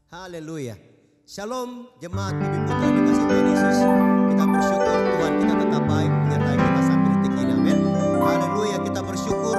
Haleluya. Shalom jemaat Bibi Putra dikasih Tuhan Yesus. Kita bersyukur Tuhan kita tetap baik menyertai kita sampai detik ini. Amin. Haleluya, kita bersyukur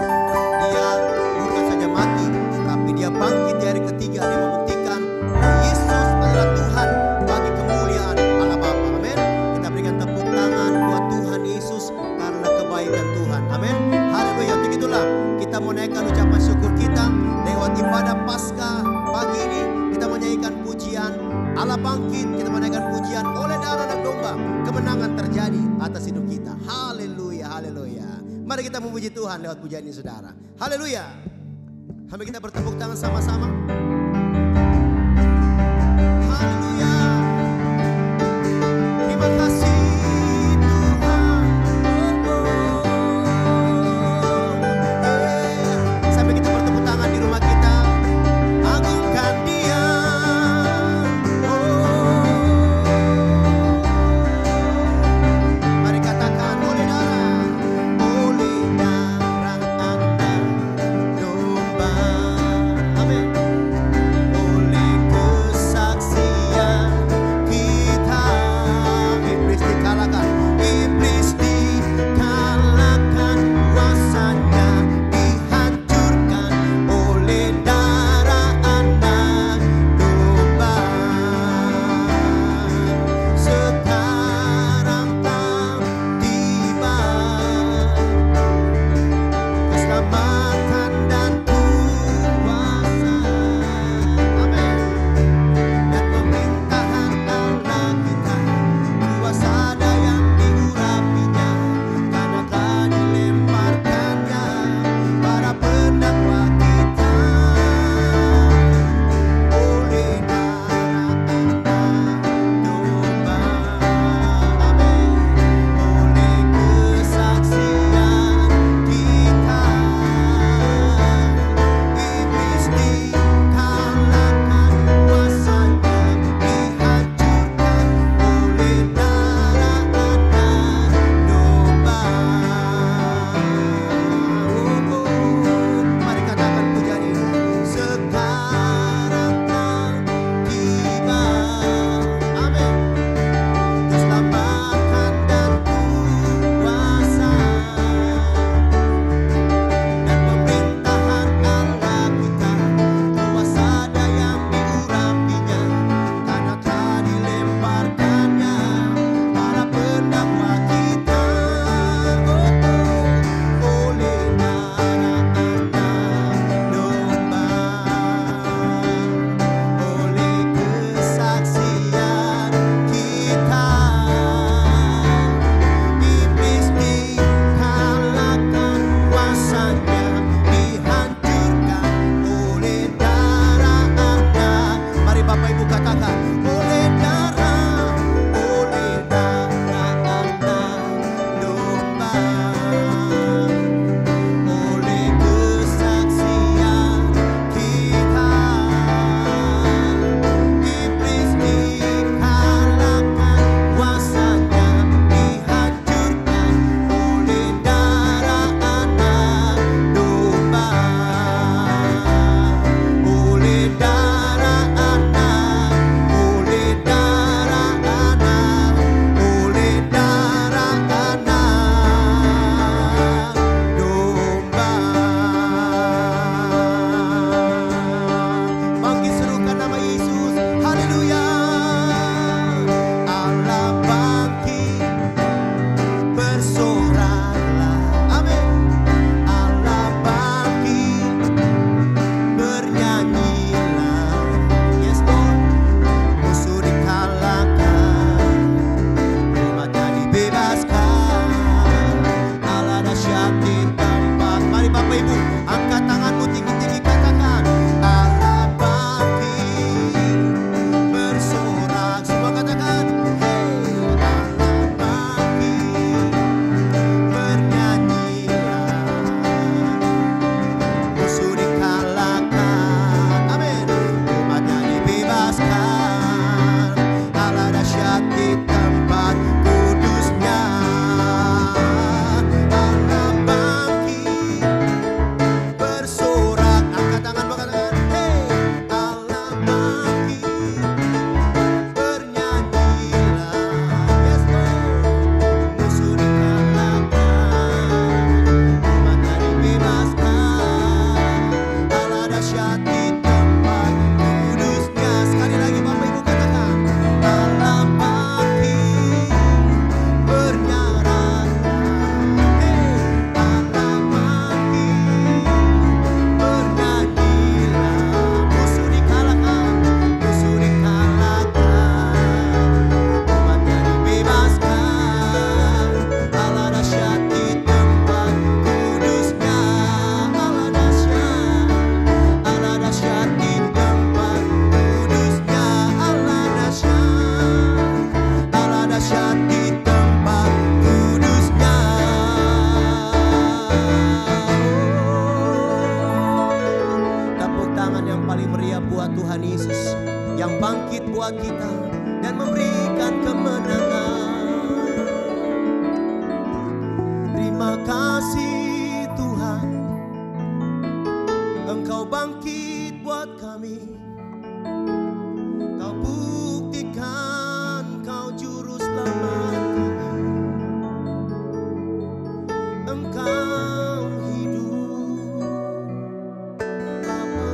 Dia bukan saja mati, tapi Dia bangkit di hari ketiga. Dia membuktikan bahwa Yesus adalah Tuhan bagi kemuliaan Allah Bapa. Amin. Kita berikan tepuk tangan buat Tuhan Yesus karena kebaikan Tuhan. Amin. Haleluya. Untuk itulah kita mau naikkan ucapan syukur kita lewat ibadah Paskah pagi ini. Kita menyanyikan pujian Allah bangkit, kita menaikkan pujian oleh darah dan domba. Kemenangan terjadi atas hidup kita. Haleluya, haleluya. Mari kita memuji Tuhan lewat pujian ini saudara. Haleluya. Sambil kita bertepuk tangan sama-sama. Haleluya. Terima kasih Tuhan. Sambil kita bertepuk tangan di rumah kita. Agungkan Dia. yang bangkit buat kita dan memberikan kemenangan. Terima kasih Tuhan, Engkau bangkit buat kami. Kau buktikan Kau juru selamat kami. Engkau hidup Bapa.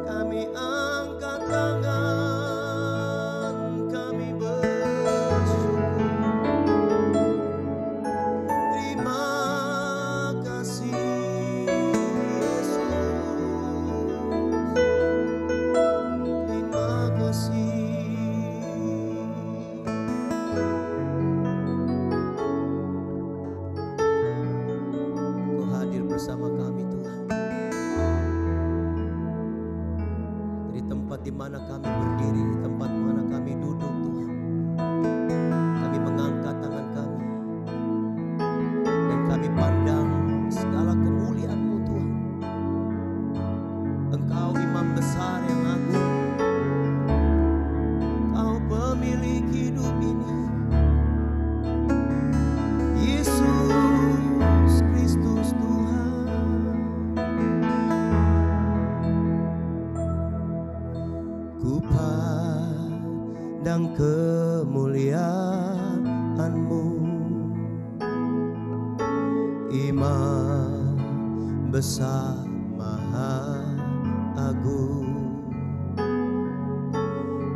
Kami angkat tangan, kami bersyukur. Terima kasih Yesus. Terima kasih. Kau hadir bersama kami Tuhan. Di tempat di mana kami berdiri, di tempat mana kami duduk Tuhan, kami mengangkat tangan kami dan kami pandang segala kemuliaan-Mu Tuhan. Engkau Imam besar yang agung, Kau pemilik hidup ini, Yesus Kristus Tuhan. Ku pandang kemuliaan-Mu, Imam besar maha agung.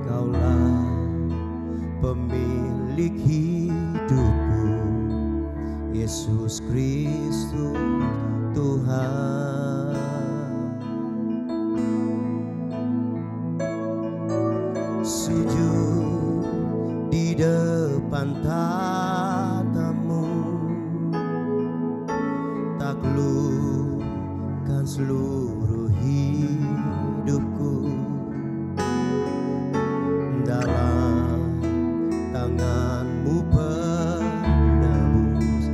Kaulah pemilik hidupku, Yesus Kristus Tuhan. Sujud di depan tatamu, taklukkan seluruh hidupku. Dalam tangan-Mu penebus,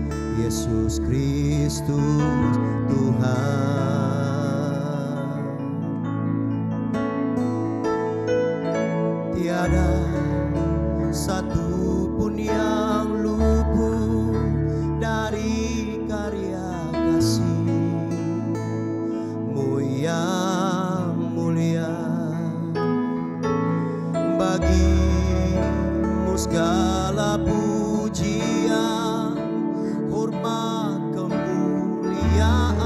Yesus Kristus Tuhan. Tiada satu pun yang luput dari karya kasih-Mu yang mulia. Bagi-Mu segala pujian, hormat, kemuliaan.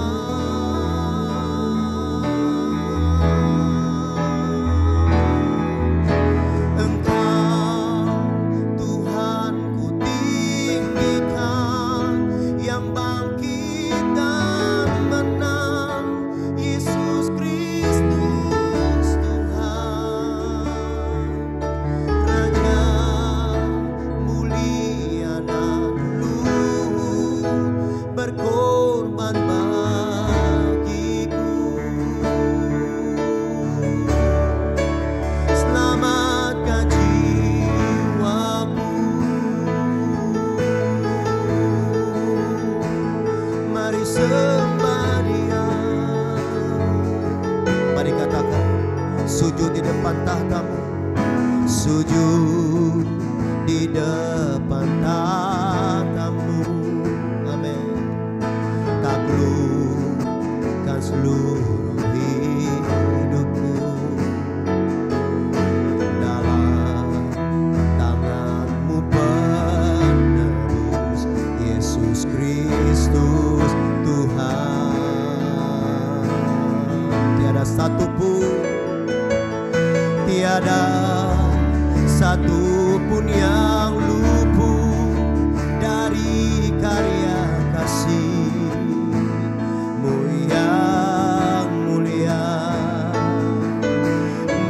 Engkau Tuhan ku tinggikan, yang bangkit dan menang, Yesus Kristus Tuhan. Raja mulia dan luhur, berkorban bagiku. Selamatkan jiwaku, mari sembah Dia. Mari katakan, sujud di depan tahta-Mu, sujud di depan tahta-Mu. Amin. Taklukkan seluruh hidupku. Dalam tangan-Mu penebus, Yesus Kristus Tuhan. Tiada satu pun yang luput dari karya kasih-Mu yang mulia.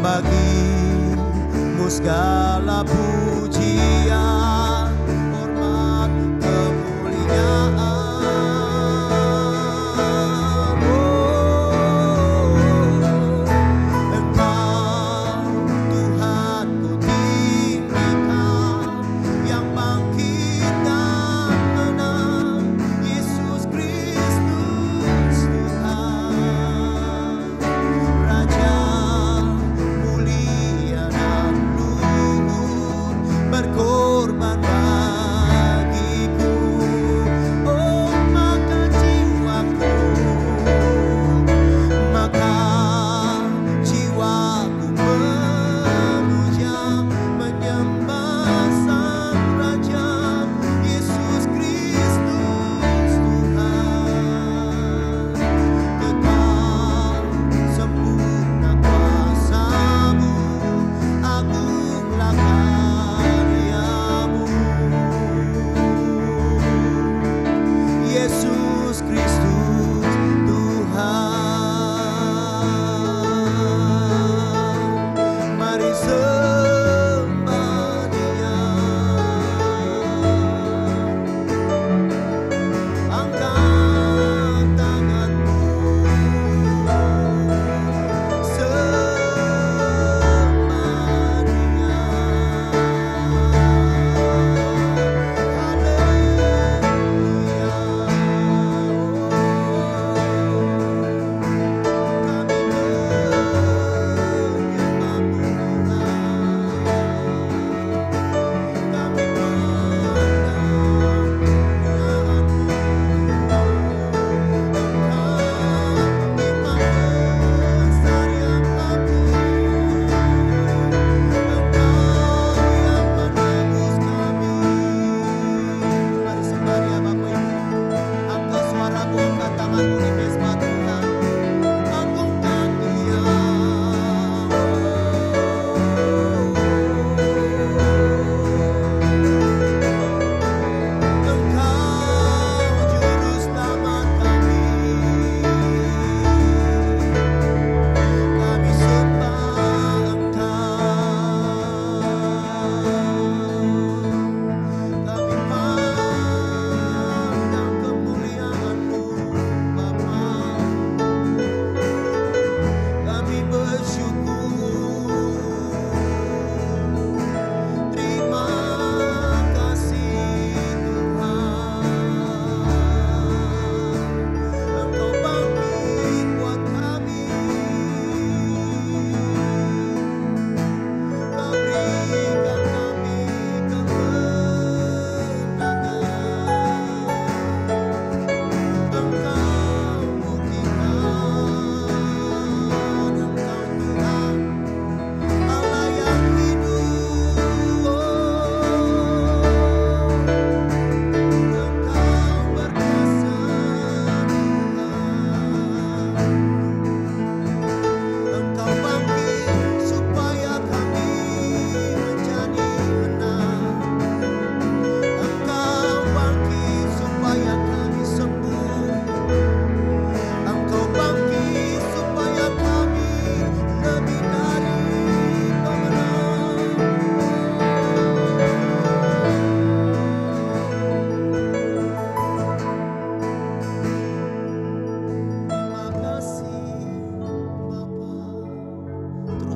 Bagi-Mu segala pujian, hormat, kemuliaan.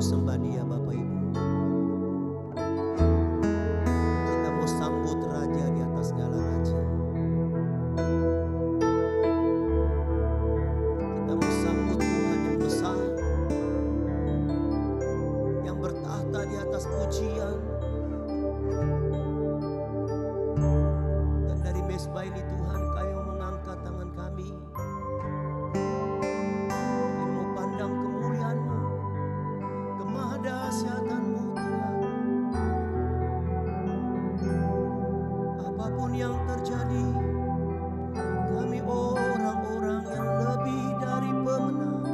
mau sembah Dia Bapak Ibu. Kita mau sambut Raja di atas segala raja. Kita mau sambut Tuhan yang besar, yang bertahta di atas pujian. Dan dari mezbah ini Tuhan, Kami mau mengangkat tangan kami. Kami mau pandang kemuliaan-Mu, kemahdasyatan-Mu Tuhan. Apapun yang terjadi, kami orang-orang yang lebih dari pemenang.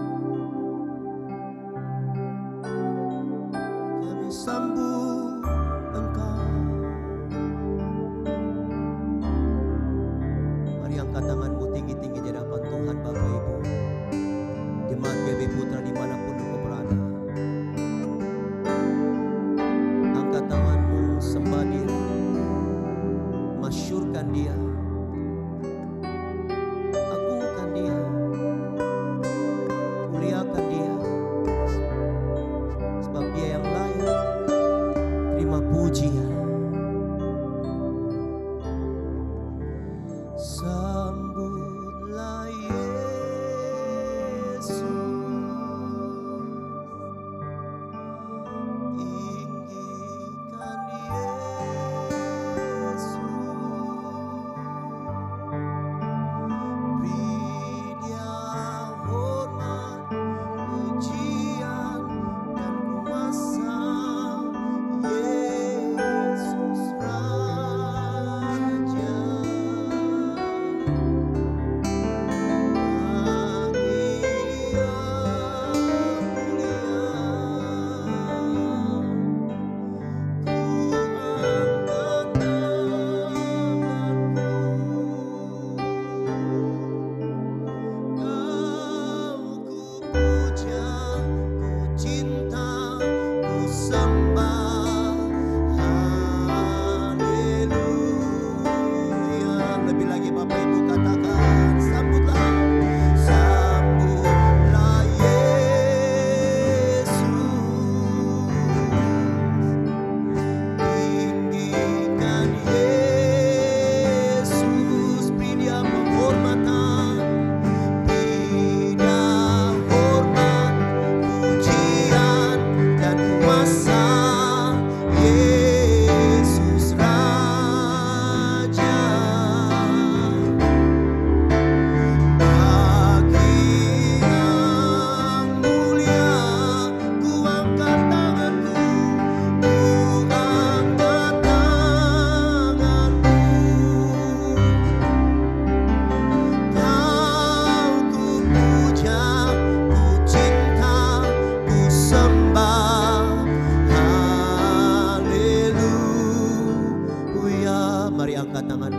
Kami sambut Engkau. Mari angkat tanganmu tinggi-tinggi di hadapan Tuhan Bapak Ibu. Jemaat GBI Putra dimanapun engkau berada, angkat tanganmu, sembah Dia, masyurkan Dia, agungkan Dia, muliakan Dia, sebab Dia yang layak terima pujian. Sambutlah Yesus, tinggikan Yesus, beri Dia hormat, pujian dan kuasa. Yesus Raja,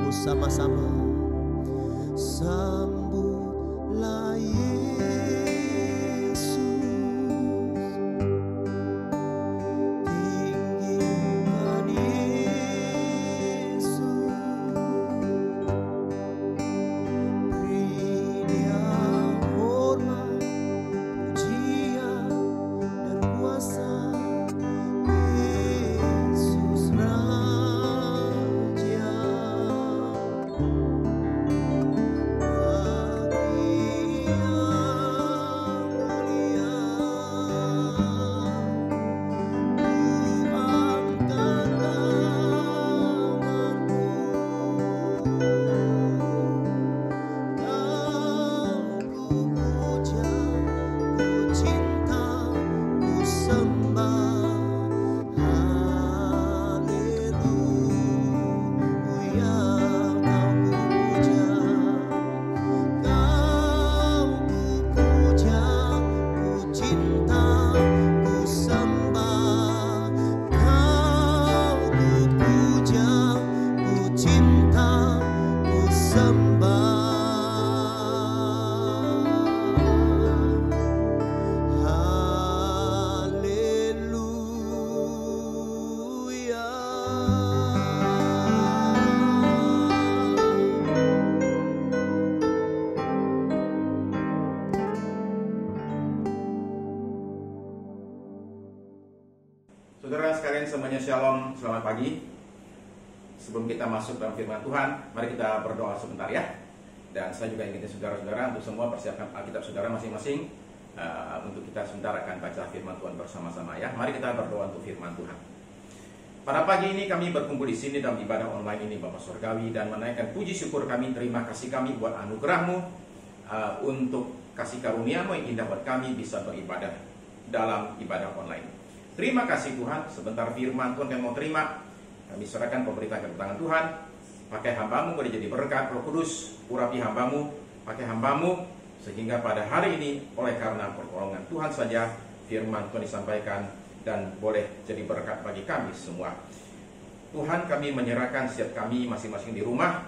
sama-sama. Sambutlah Yesus, tinggikan Yesus, beri Dia hormat, pujian dan kuasa. Yesus Raja. Saudara sekalian semuanya, shalom, selamat pagi. Sebelum kita masuk dalam firman Tuhan, mari kita berdoa sebentar ya. Dan saya juga ingin saudara-saudara untuk semua persiapkan Alkitab saudara masing-masing, untuk kita sebentar akan baca firman Tuhan bersama-sama ya. Mari kita berdoa untuk firman Tuhan. Pada pagi ini kami berkumpul di sini dalam ibadah online ini Bapa Surgawi, dan menaikkan puji syukur kami, terima kasih kami buat anugerah-Mu, untuk kasih karunia-Mu yang indah buat kami bisa beribadah dalam ibadah online. Terima kasih Tuhan, sebentar firman Tuhan yang mau terima, kami serahkan pemerintah ke tangan Tuhan. Pakai hamba-Mu boleh jadi berkat, Roh Kudus, urapi hamba-Mu, pakai hamba-Mu, sehingga pada hari ini oleh karena pertolongan Tuhan saja firman Tuhan disampaikan dan boleh jadi berkat bagi kami semua. Tuhan, kami menyerahkan setiap kami masing-masing di rumah.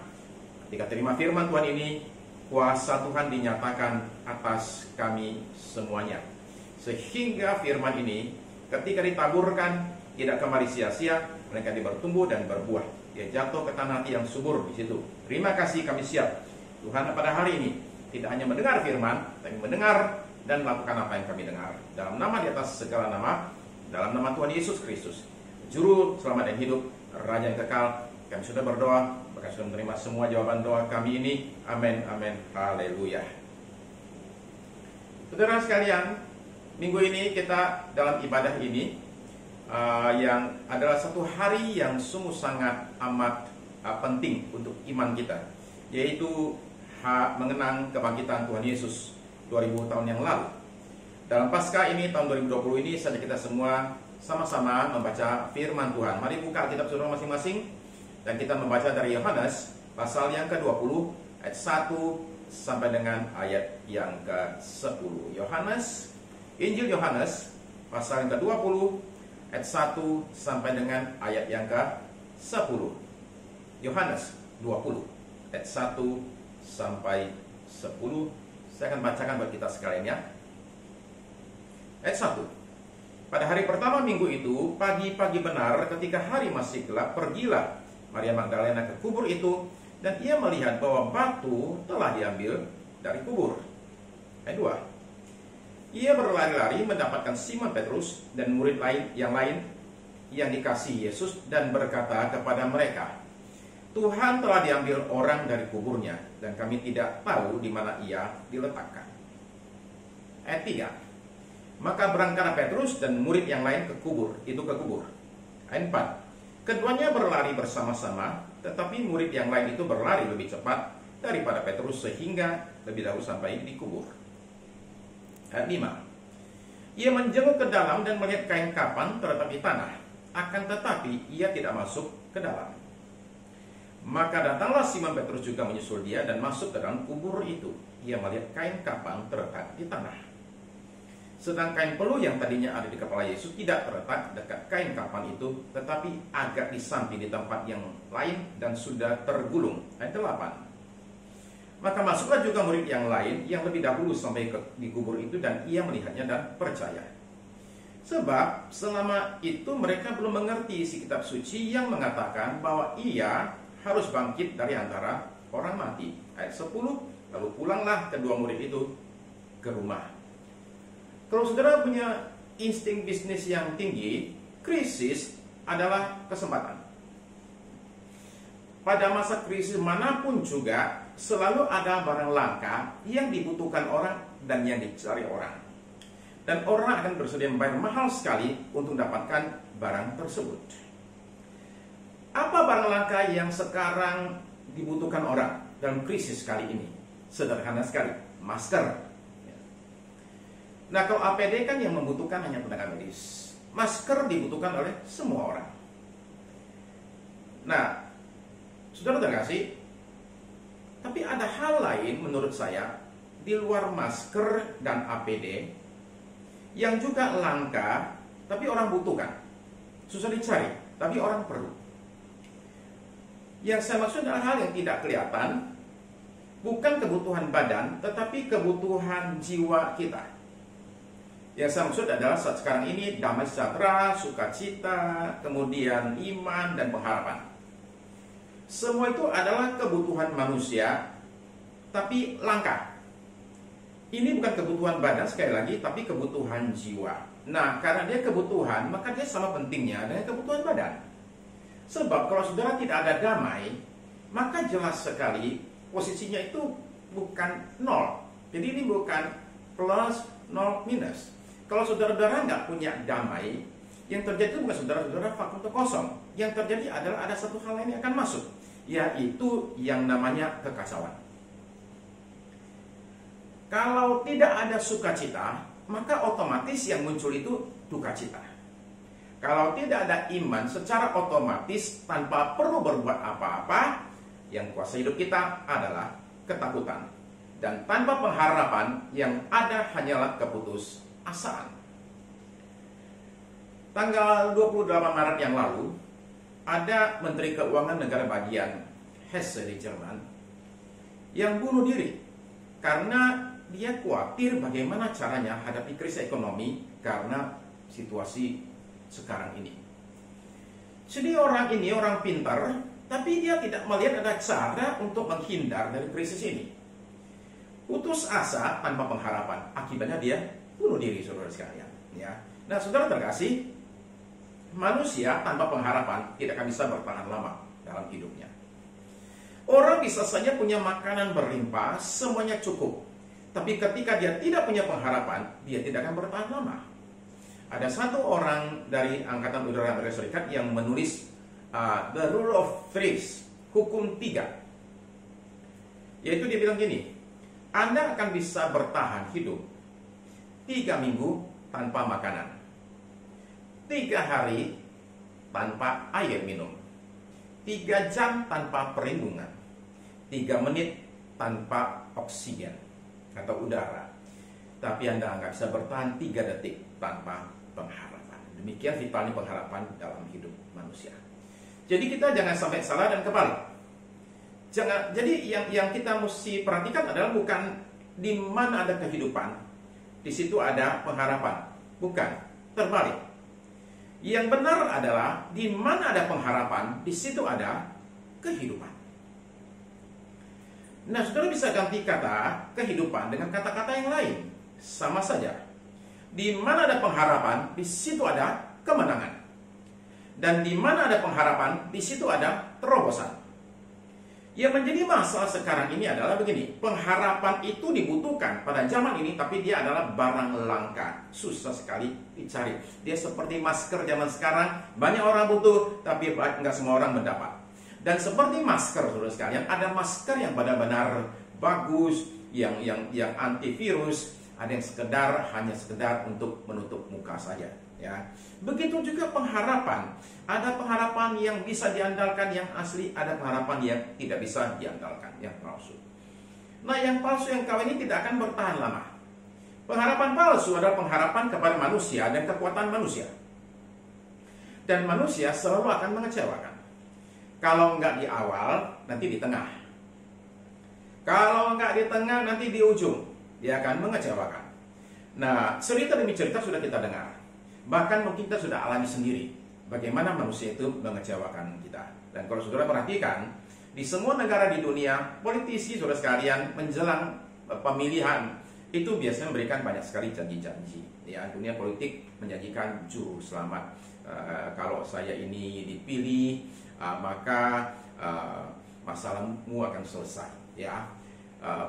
Ketika terima firman Tuhan ini, kuasa Tuhan dinyatakan atas kami semuanya, sehingga firman ini ketika ditaburkan tidak kembali sia-sia, mereka bertumbuh dan berbuah. Dia jatuh ke tanah hati yang subur di situ. Terima kasih, kami siap Tuhan pada hari ini tidak hanya mendengar firman, tapi mendengar dan melakukan apa yang kami dengar. Dalam nama di atas segala nama, dalam nama Tuhan Yesus Kristus, Juru Selamat dan Hidup, Raja yang kekal, kami sudah berdoa, bahkan sudah menerima semua jawaban doa kami ini. Amin, amin, haleluya. Saudara sekalian, minggu ini kita dalam ibadah ini yang adalah satu hari yang sungguh sangat amat penting untuk iman kita, yaitu mengenang kebangkitan Tuhan Yesus 2000 tahun yang lalu. Dalam Paskah ini tahun 2020 ini saja kita semua sama-sama membaca firman Tuhan. Mari buka Alkitab saudara masing-masing dan kita membaca dari Yohanes pasal yang ke-20 ayat 1 sampai dengan ayat yang ke-10. Injil Yohanes pasal yang ke-20 ayat 1 sampai dengan ayat yang ke-10. Yohanes 20 ayat 1 sampai 10. Saya akan bacakan buat kita sekalian ya. Ayat 1. Pada hari pertama minggu itu, pagi-pagi benar ketika hari masih gelap, pergilah Maria Magdalena ke kubur itu, dan ia melihat bahwa batu telah diambil dari kubur. Ayat 2. Ia berlari-lari mendapatkan Simon Petrus dan murid lain yang dikasihi Yesus, dan berkata kepada mereka, Tuhan telah diambil orang dari kuburnya, dan kami tidak tahu di mana ia diletakkan. Ayat 3. Maka berangkatlah Petrus dan murid yang lain ke kubur. Ayat 4. Keduanya berlari bersama-sama, tetapi murid yang lain itu berlari lebih cepat daripada Petrus, sehingga lebih dahulu sampai di kubur. Ayat 5. Ia menjenguk ke dalam dan melihat kain kapan terletak di tanah, akan tetapi ia tidak masuk ke dalam. Maka datanglah Simon Petrus juga menyusul dia dan masuk ke dalam kubur itu. Ia melihat kain kapan terletak di tanah. Sedang kain peluh yang tadinya ada di kepala Yesus tidak terletak dekat kain kapan itu, tetapi agak di samping di tempat yang lain dan sudah tergulung. Ayat 8. Maka masuklah juga murid yang lain yang lebih dahulu sampai di kubur itu, dan ia melihatnya dan percaya. Sebab selama itu mereka belum mengerti isi kitab suci yang mengatakan bahwa ia harus bangkit dari antara orang mati. Ayat 10. Lalu pulanglah kedua murid itu ke rumah. Kalau saudara punya insting bisnis yang tinggi, krisis adalah kesempatan. Pada masa krisis manapun juga selalu ada barang langka yang dibutuhkan orang dan yang dicari orang. Dan orang akan bersedia membayar mahal sekali untuk mendapatkan barang tersebut. Apa barang langka yang sekarang dibutuhkan orang dalam krisis kali ini? Sederhana sekali, masker. Nah, kalau APD kan yang membutuhkan hanya tenaga medis. Masker dibutuhkan oleh semua orang. Nah, saudara terkasih, tapi ada hal lain menurut saya di luar masker dan APD yang juga langka, tapi orang butuhkan. Susah dicari, tapi orang perlu. Yang saya maksud adalah hal yang tidak kelihatan, bukan kebutuhan badan, tetapi kebutuhan jiwa kita. Yang saya maksud adalah saat sekarang ini damai sejahtera, sukacita, kemudian iman dan pengharapan. Semua itu adalah kebutuhan manusia, tapi langka. Ini bukan kebutuhan badan sekali lagi, tapi kebutuhan jiwa. Nah, karena dia kebutuhan, maka dia sama pentingnya dengan kebutuhan badan. Sebab kalau saudara tidak ada damai, maka jelas sekali posisinya itu bukan nol. Jadi ini bukan plus, nol, minus. Kalau saudara-saudara nggak punya damai, yang terjadi itu bukan saudara-saudara vakum atau kosong. Yang terjadi adalah ada satu hal lain yang akan masuk, yaitu yang namanya kekacauan. Kalau tidak ada sukacita, maka otomatis yang muncul itu duka cita. Kalau tidak ada iman, secara otomatis tanpa perlu berbuat apa-apa, yang kuasa hidup kita adalah ketakutan. Dan tanpa pengharapan, yang ada hanyalah keputusasaan. Tanggal 28 Maret yang lalu, ada Menteri Keuangan negara bagian Hesse di Jerman yang bunuh diri karena dia khawatir bagaimana caranya hadapi krisis ekonomi karena situasi sekarang ini. Jadi orang ini orang pintar, tapi dia tidak melihat ada cara untuk menghindar dari krisis ini. Putus asa tanpa pengharapan, akibatnya dia bunuh diri, saudara sekalian. Ya. Nah, saudara terkasih, manusia tanpa pengharapan tidak akan bisa bertahan lama dalam hidupnya. Orang bisa saja punya makanan berlimpah, semuanya cukup. Tapi ketika dia tidak punya pengharapan, dia tidak akan bertahan lama. Ada satu orang dari Angkatan Udara Amerika Serikat yang menulis The Rule of Threes, hukum 3. Yaitu dia bilang gini, Anda akan bisa bertahan hidup 3 minggu tanpa makanan, 3 hari tanpa air minum, 3 jam tanpa perlindungan, 3 menit tanpa oksigen atau udara. Tapi Anda nggak bisa bertahan 3 detik tanpa pengharapan. Demikian vitalnya pengharapan dalam hidup manusia. Jadi kita jangan sampai salah dan kebalik. Jadi yang kita mesti perhatikan adalah bukan di mana ada kehidupan, di situ ada pengharapan. Bukan, terbalik. Yang benar adalah di mana ada pengharapan, di situ ada kehidupan. Nah, saudara bisa ganti kata kehidupan dengan kata-kata yang lain. Sama saja. Di mana ada pengharapan, di situ ada kemenangan. Dan di mana ada pengharapan, di situ ada terobosan. Yang menjadi masalah sekarang ini adalah begini. Pengharapan itu dibutuhkan pada zaman ini, tapi dia adalah barang langka. Susah sekali dicari. Dia seperti masker zaman sekarang. Banyak orang butuh, tapi nggak semua orang mendapat. Dan seperti masker, saudara sekalian, ada masker yang benar-benar bagus, yang antivirus, ada yang hanya sekedar untuk menutup muka saja. Ya, begitu juga pengharapan. Ada pengharapan yang bisa diandalkan, yang asli, ada pengharapan yang tidak bisa diandalkan, yang palsu. Nah, yang palsu yang kau ini tidak akan bertahan lama. Pengharapan palsu adalah pengharapan kepada manusia dan kekuatan manusia. Dan manusia selalu akan mengecewakan. Kalau enggak di awal, nanti di tengah. Kalau enggak di tengah, nanti di ujung. Dia akan mengecewakan. Nah, cerita demi cerita sudah kita dengar. Bahkan mungkin kita sudah alami sendiri bagaimana manusia itu mengecewakan kita. Dan kalau saudara perhatikan, di semua negara di dunia, politisi saudara sekalian menjelang pemilihan itu biasanya memberikan banyak sekali janji-janji. Ya, dunia politik menjanjikan juru selamat. Kalau saya ini dipilih, maka masalahmu akan selesai. Ya,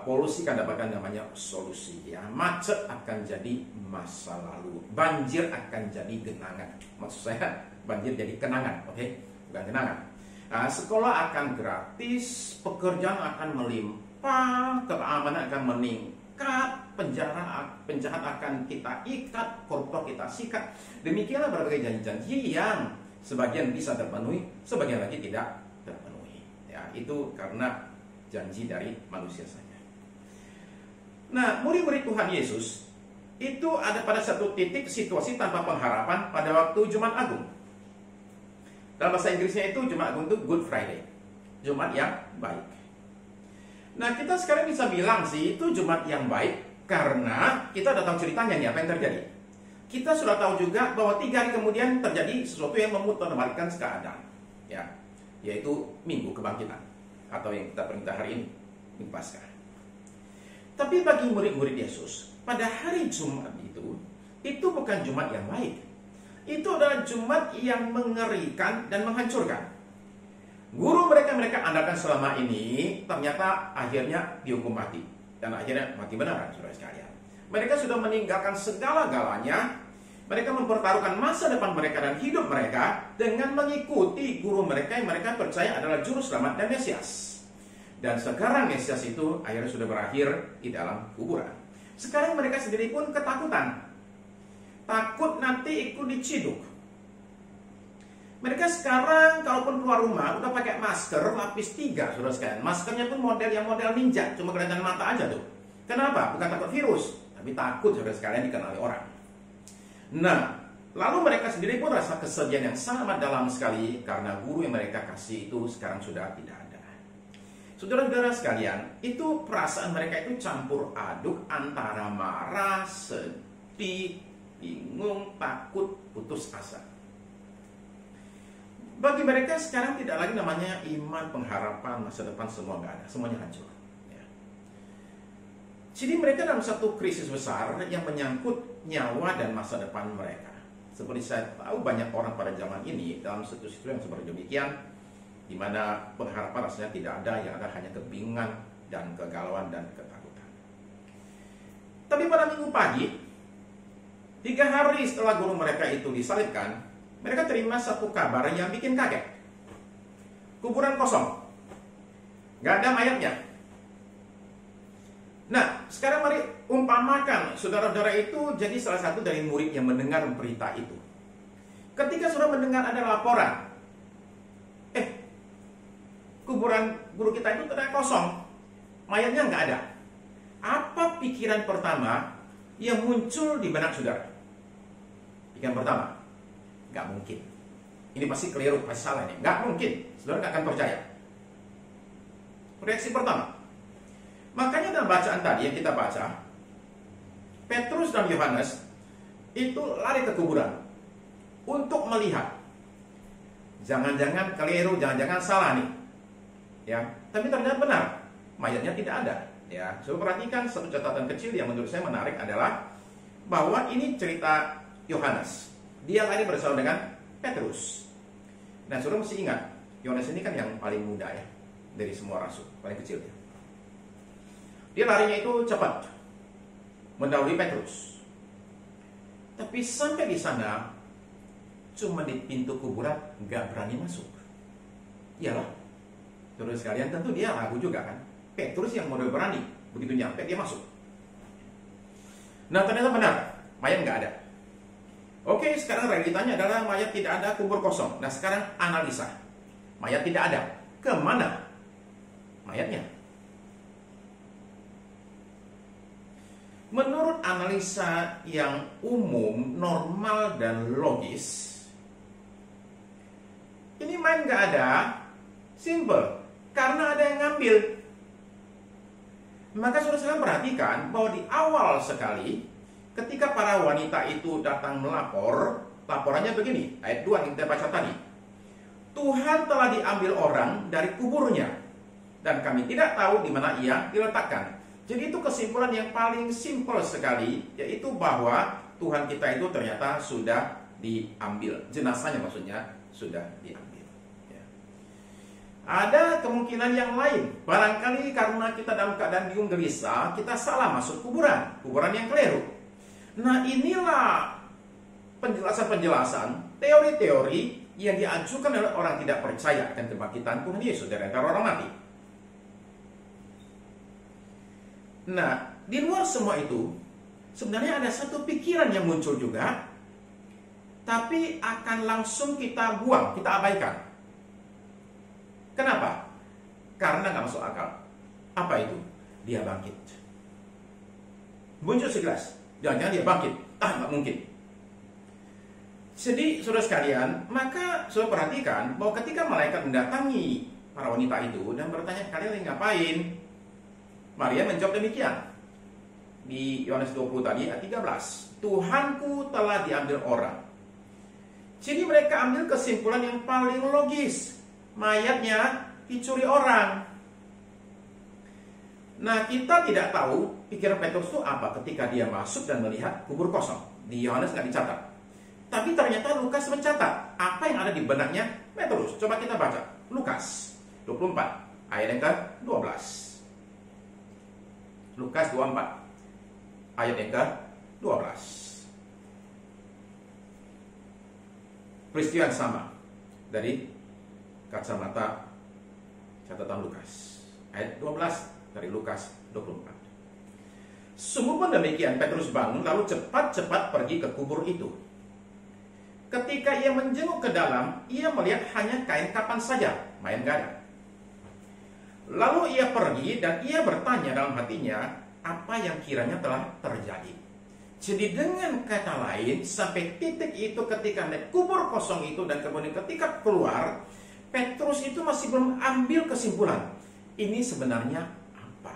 polusi akan dapatkan namanya solusi. Ya, macet akan jadi masa lalu, banjir akan jadi genangan. Maksud saya banjir jadi kenangan, oke? Bukan genangan. Sekolah akan gratis, pekerjaan akan melimpah, keamanan akan meningkat, penjahat akan kita ikat, koruptor kita sikat. Demikianlah berbagai janji-janji yang sebagian bisa terpenuhi, sebagian lagi tidak terpenuhi. Ya, itu karena janji dari manusia saja. Nah, murid-murid Tuhan Yesus itu ada pada satu titik situasi tanpa pengharapan pada waktu Jumat Agung. Dalam bahasa Inggrisnya itu Jumat Agung itu Good Friday, Jumat yang baik. Nah, kita sekarang bisa bilang sih itu Jumat yang baik karena kita udah tahu ceritanya nih apa yang terjadi. Kita sudah tahu juga bahwa 3 hari kemudian terjadi sesuatu yang memutarbalikkan keadaan, ya, yaitu Minggu Kebangkitan atau yang kita perintah hari ini, Minggu Paskah. Tapi bagi murid-murid Yesus, pada hari Jumat itu itu bukan Jumat yang baik. Itu adalah Jumat yang mengerikan dan menghancurkan. Guru mereka andalkan selama ini ternyata akhirnya dihukum mati. Dan akhirnya mati beneran, saudara sekalian. Mereka sudah meninggalkan segala-galanya. Mereka mempertaruhkan masa depan mereka dan hidup mereka dengan mengikuti guru mereka yang mereka percaya adalah juru selamat dan Mesias. Dan sekarang Mesias itu akhirnya sudah berakhir di dalam kuburan. Sekarang mereka sendiri pun ketakutan. Takut nanti ikut diciduk. Mereka sekarang kalaupun keluar rumah udah pakai masker lapis 3, saudara sekalian. Maskernya pun model ninja, cuma kelihatan mata aja tuh. Kenapa? Bukan takut virus, tapi takut saudara sekalian dikenali orang. Nah, lalu mereka sendiri pun rasa kesedihan yang sangat dalam sekali karena guru yang mereka kasih itu sekarang sudah tidak ada. Saudara-saudara sekalian, itu perasaan mereka itu campur aduk antara marah, sedih, bingung, takut, putus asa. Bagi mereka sekarang tidak lagi namanya iman, pengharapan, masa depan, semua nggak ada, semuanya hancur. Jadi mereka dalam satu krisis besar yang menyangkut nyawa dan masa depan mereka. Seperti saya tahu banyak orang pada zaman ini dalam situasi yang seperti demikian, di mana pengharapan rasanya tidak ada, yang ada hanya kebingungan dan kegalauan dan ketakutan. Tapi pada minggu pagi, 3 hari setelah guru mereka itu disalibkan, mereka terima satu kabar yang bikin kaget. Kuburan kosong, nggak ada mayatnya. Nah, sekarang mari umpamakan saudara-saudara itu jadi salah satu dari murid yang mendengar berita itu. Ketika saudara mendengar ada laporan, kuburan guru kita itu ternyata kosong, mayatnya nggak ada. Apa pikiran pertama yang muncul di benak saudara? Pikiran pertama, nggak mungkin. Ini pasti keliru, pasti salah nih. Nggak mungkin, saudara nggak akan percaya. Reaksi pertama. Makanya dalam bacaan tadi yang kita baca, Petrus dan Yohanes itu lari ke kuburan untuk melihat. Jangan-jangan keliru, jangan-jangan salah nih. Ya, tapi ternyata benar, mayatnya tidak ada. Ya, saya perhatikan satu catatan kecil yang menurut saya menarik adalah bahwa ini cerita Yohanes. Dia lari bersama dengan Petrus. Nah, saudara mesti ingat, Yohanes ini kan yang paling muda ya dari semua rasul, paling kecil ya. Dia larinya itu cepat, mendahului Petrus. Tapi sampai di sana, cuma di pintu kuburan nggak berani masuk. Iyalah, saudara sekalian tentu dia ragu juga kan. Petrus yang model berani, begitu nyampe dia masuk. Nah ternyata benar, mayat nggak ada. Oke, sekarang realitanya adalah mayat tidak ada, kubur kosong. Nah sekarang analisa, mayat tidak ada, kemana mayatnya? Menurut analisa yang umum, normal, dan logis, ini mayat nggak ada, simple, karena ada yang ngambil. Maka saudara perhatikan bahwa di awal sekali, ketika para wanita itu datang melapor, laporannya begini, ayat 2 yang kita baca tadi. Tuhan telah diambil orang dari kuburnya, dan kami tidak tahu di mana ia diletakkan. Jadi itu kesimpulan yang paling simpel sekali, yaitu bahwa Tuhan kita itu ternyata sudah diambil. Jenazahnya maksudnya sudah diambil. Ya. Ada kemungkinan yang lain. Barangkali karena kita dalam keadaan bingung gelisah, kita salah masuk kuburan yang keliru. Nah inilah penjelasan-penjelasan, teori-teori yang diajukan oleh orang tidak percaya akan kebangkitan Tuhan Yesus dari antara orang mati. Nah, di luar semua itu, sebenarnya ada satu pikiran yang muncul juga, tapi akan langsung kita buang, kita abaikan. Kenapa? Karena nggak masuk akal. Apa itu? Dia bangkit. Muncul segelas, jangan-jangan dia bangkit. Nggak mungkin. Jadi, saudara sekalian, maka saudara perhatikan bahwa ketika malaikat mendatangi para wanita itu dan bertanya, kalian lagi ngapain? Maria menjawab demikian. Di Yohanes 20 tadi ayat 13. Tuhanku telah diambil orang. Jadi mereka ambil kesimpulan yang paling logis. Mayatnya dicuri orang. Nah kita tidak tahu pikiran Petrus itu apa ketika dia masuk dan melihat kubur kosong. di Yohanes nggak dicatat. Tapi ternyata Lukas mencatat apa yang ada di benaknya Petrus. Coba kita baca Lukas 24 ayat yang ke-12. Lukas 24 ayat yang ke-12. Peristiwa yang sama dari kacamata catatan Lukas. Ayat 12 dari Lukas 24. Sungguh pun demikian, Petrus bangun lalu cepat-cepat pergi ke kubur itu. Ketika ia menjenguk ke dalam, ia melihat hanya kain kapan saja, main gak ada. Lalu ia pergi dan ia bertanya dalam hatinya apa yang kiranya telah terjadi. Jadi dengan kata lain, sampai titik itu ketika naik kubur kosong itu dan kemudian ketika keluar, Petrus itu masih belum ambil kesimpulan. Ini sebenarnya apa?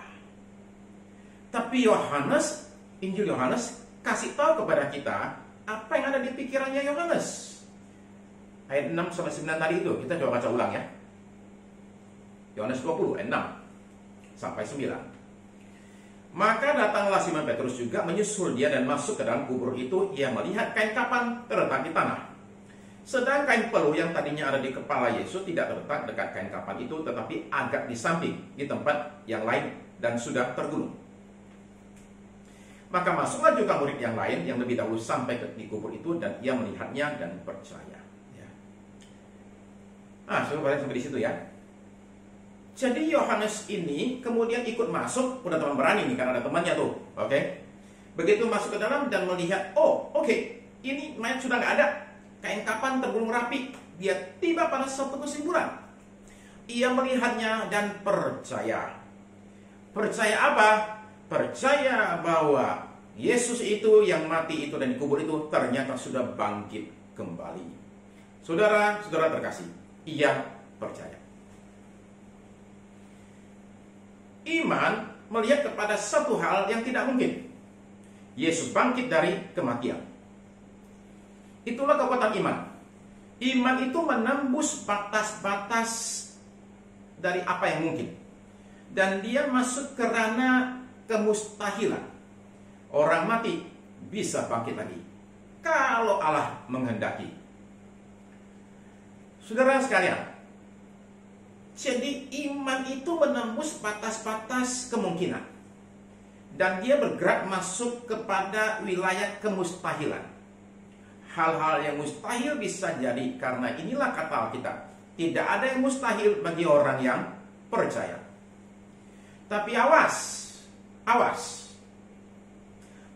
Tapi Yohanes, Injil Yohanes kasih tahu kepada kita apa yang ada di pikirannya Yohanes. Ayat 6-9 tadi itu, kita coba baca ulang ya. Yohanes 20, ayat 6-9. Maka datanglah Simon Petrus juga menyusul dia dan masuk ke dalam kubur itu. Ia melihat kain kapan terletak di tanah. Sedang kain peluh yang tadinya ada di kepala Yesus tidak terletak dekat kain kapan itu, tetapi agak di samping, di tempat yang lain dan sudah tergulung. Maka masuklah juga murid yang lain yang lebih dahulu sampai di kubur itu dan ia melihatnya dan percaya. Ya. Sudah sampai di situ ya. Jadi Yohanes ini kemudian ikut masuk, udah teman berani nih karena ada temannya tuh, oke? Begitu masuk ke dalam dan melihat, ini mayat sudah nggak ada, kain kapan tergulung rapi. Dia tiba pada satu kesimpulan. Ia melihatnya dan percaya. Percaya apa? Percaya bahwa Yesus itu yang mati itu dan dikubur itu ternyata sudah bangkit kembali. Saudara-saudara terkasih, ia percaya. Iman melihat kepada satu hal yang tidak mungkin. Yesus bangkit dari kematian. Itulah kekuatan iman. Iman itu menembus batas-batas dari apa yang mungkin. Dan dia masuk ke ranah kemustahilan. Orang mati bisa bangkit lagi kalau Allah menghendaki. Saudara sekalian, jadi iman itu menembus batas-batas kemungkinan. Dan dia bergerak masuk kepada wilayah kemustahilan. Hal-hal yang mustahil bisa jadi karena inilah kata Alkitab. Tidak ada yang mustahil bagi orang yang percaya. Tapi awas.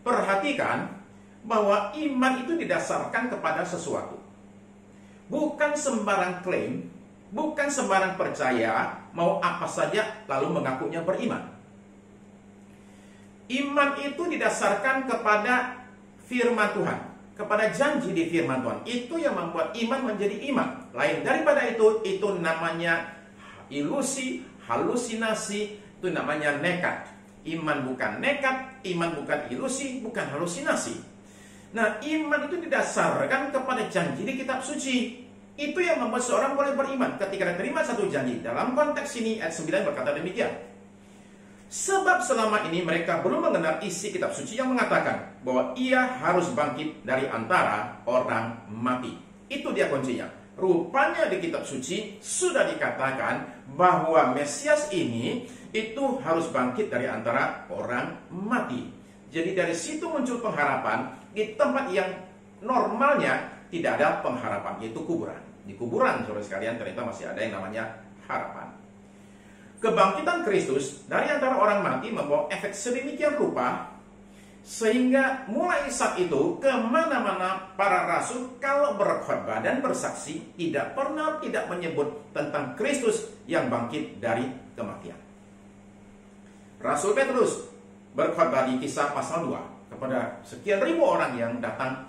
Perhatikan bahwa iman itu didasarkan kepada sesuatu. Bukan sembarang klaim, bukan sembarang percaya, mau apa saja lalu mengakunya beriman. Iman itu didasarkan kepada firman Tuhan, kepada janji di firman Tuhan. Itu yang membuat iman menjadi iman. Lain daripada itu namanya ilusi, halusinasi, itu namanya nekat. Iman bukan nekat, iman bukan ilusi, bukan halusinasi. Nah, iman itu didasarkan kepada janji di kitab suci. Itu yang membuat seorang boleh beriman ketika menerima satu janji. Dalam konteks ini ayat 9 berkata demikian. Sebab selama ini mereka belum mengenal isi kitab suci yang mengatakan bahwa ia harus bangkit dari antara orang mati. Itu dia kuncinya. Rupanya di kitab suci sudah dikatakan bahwa Mesias ini itu harus bangkit dari antara orang mati. Jadi dari situ muncul pengharapan di tempat yang normalnya tidak ada pengharapan, yaitu kuburan. Di kuburan, saudara sekalian, ternyata masih ada yang namanya harapan. Kebangkitan Kristus dari antara orang mati membawa efek sedemikian rupa sehingga mulai saat itu kemana-mana para rasul kalau berkhotbah dan bersaksi tidak pernah tidak menyebut tentang Kristus yang bangkit dari kematian. Rasul Petrus berkhotbah di Kisah pasal 2 kepada sekian ribu orang yang datang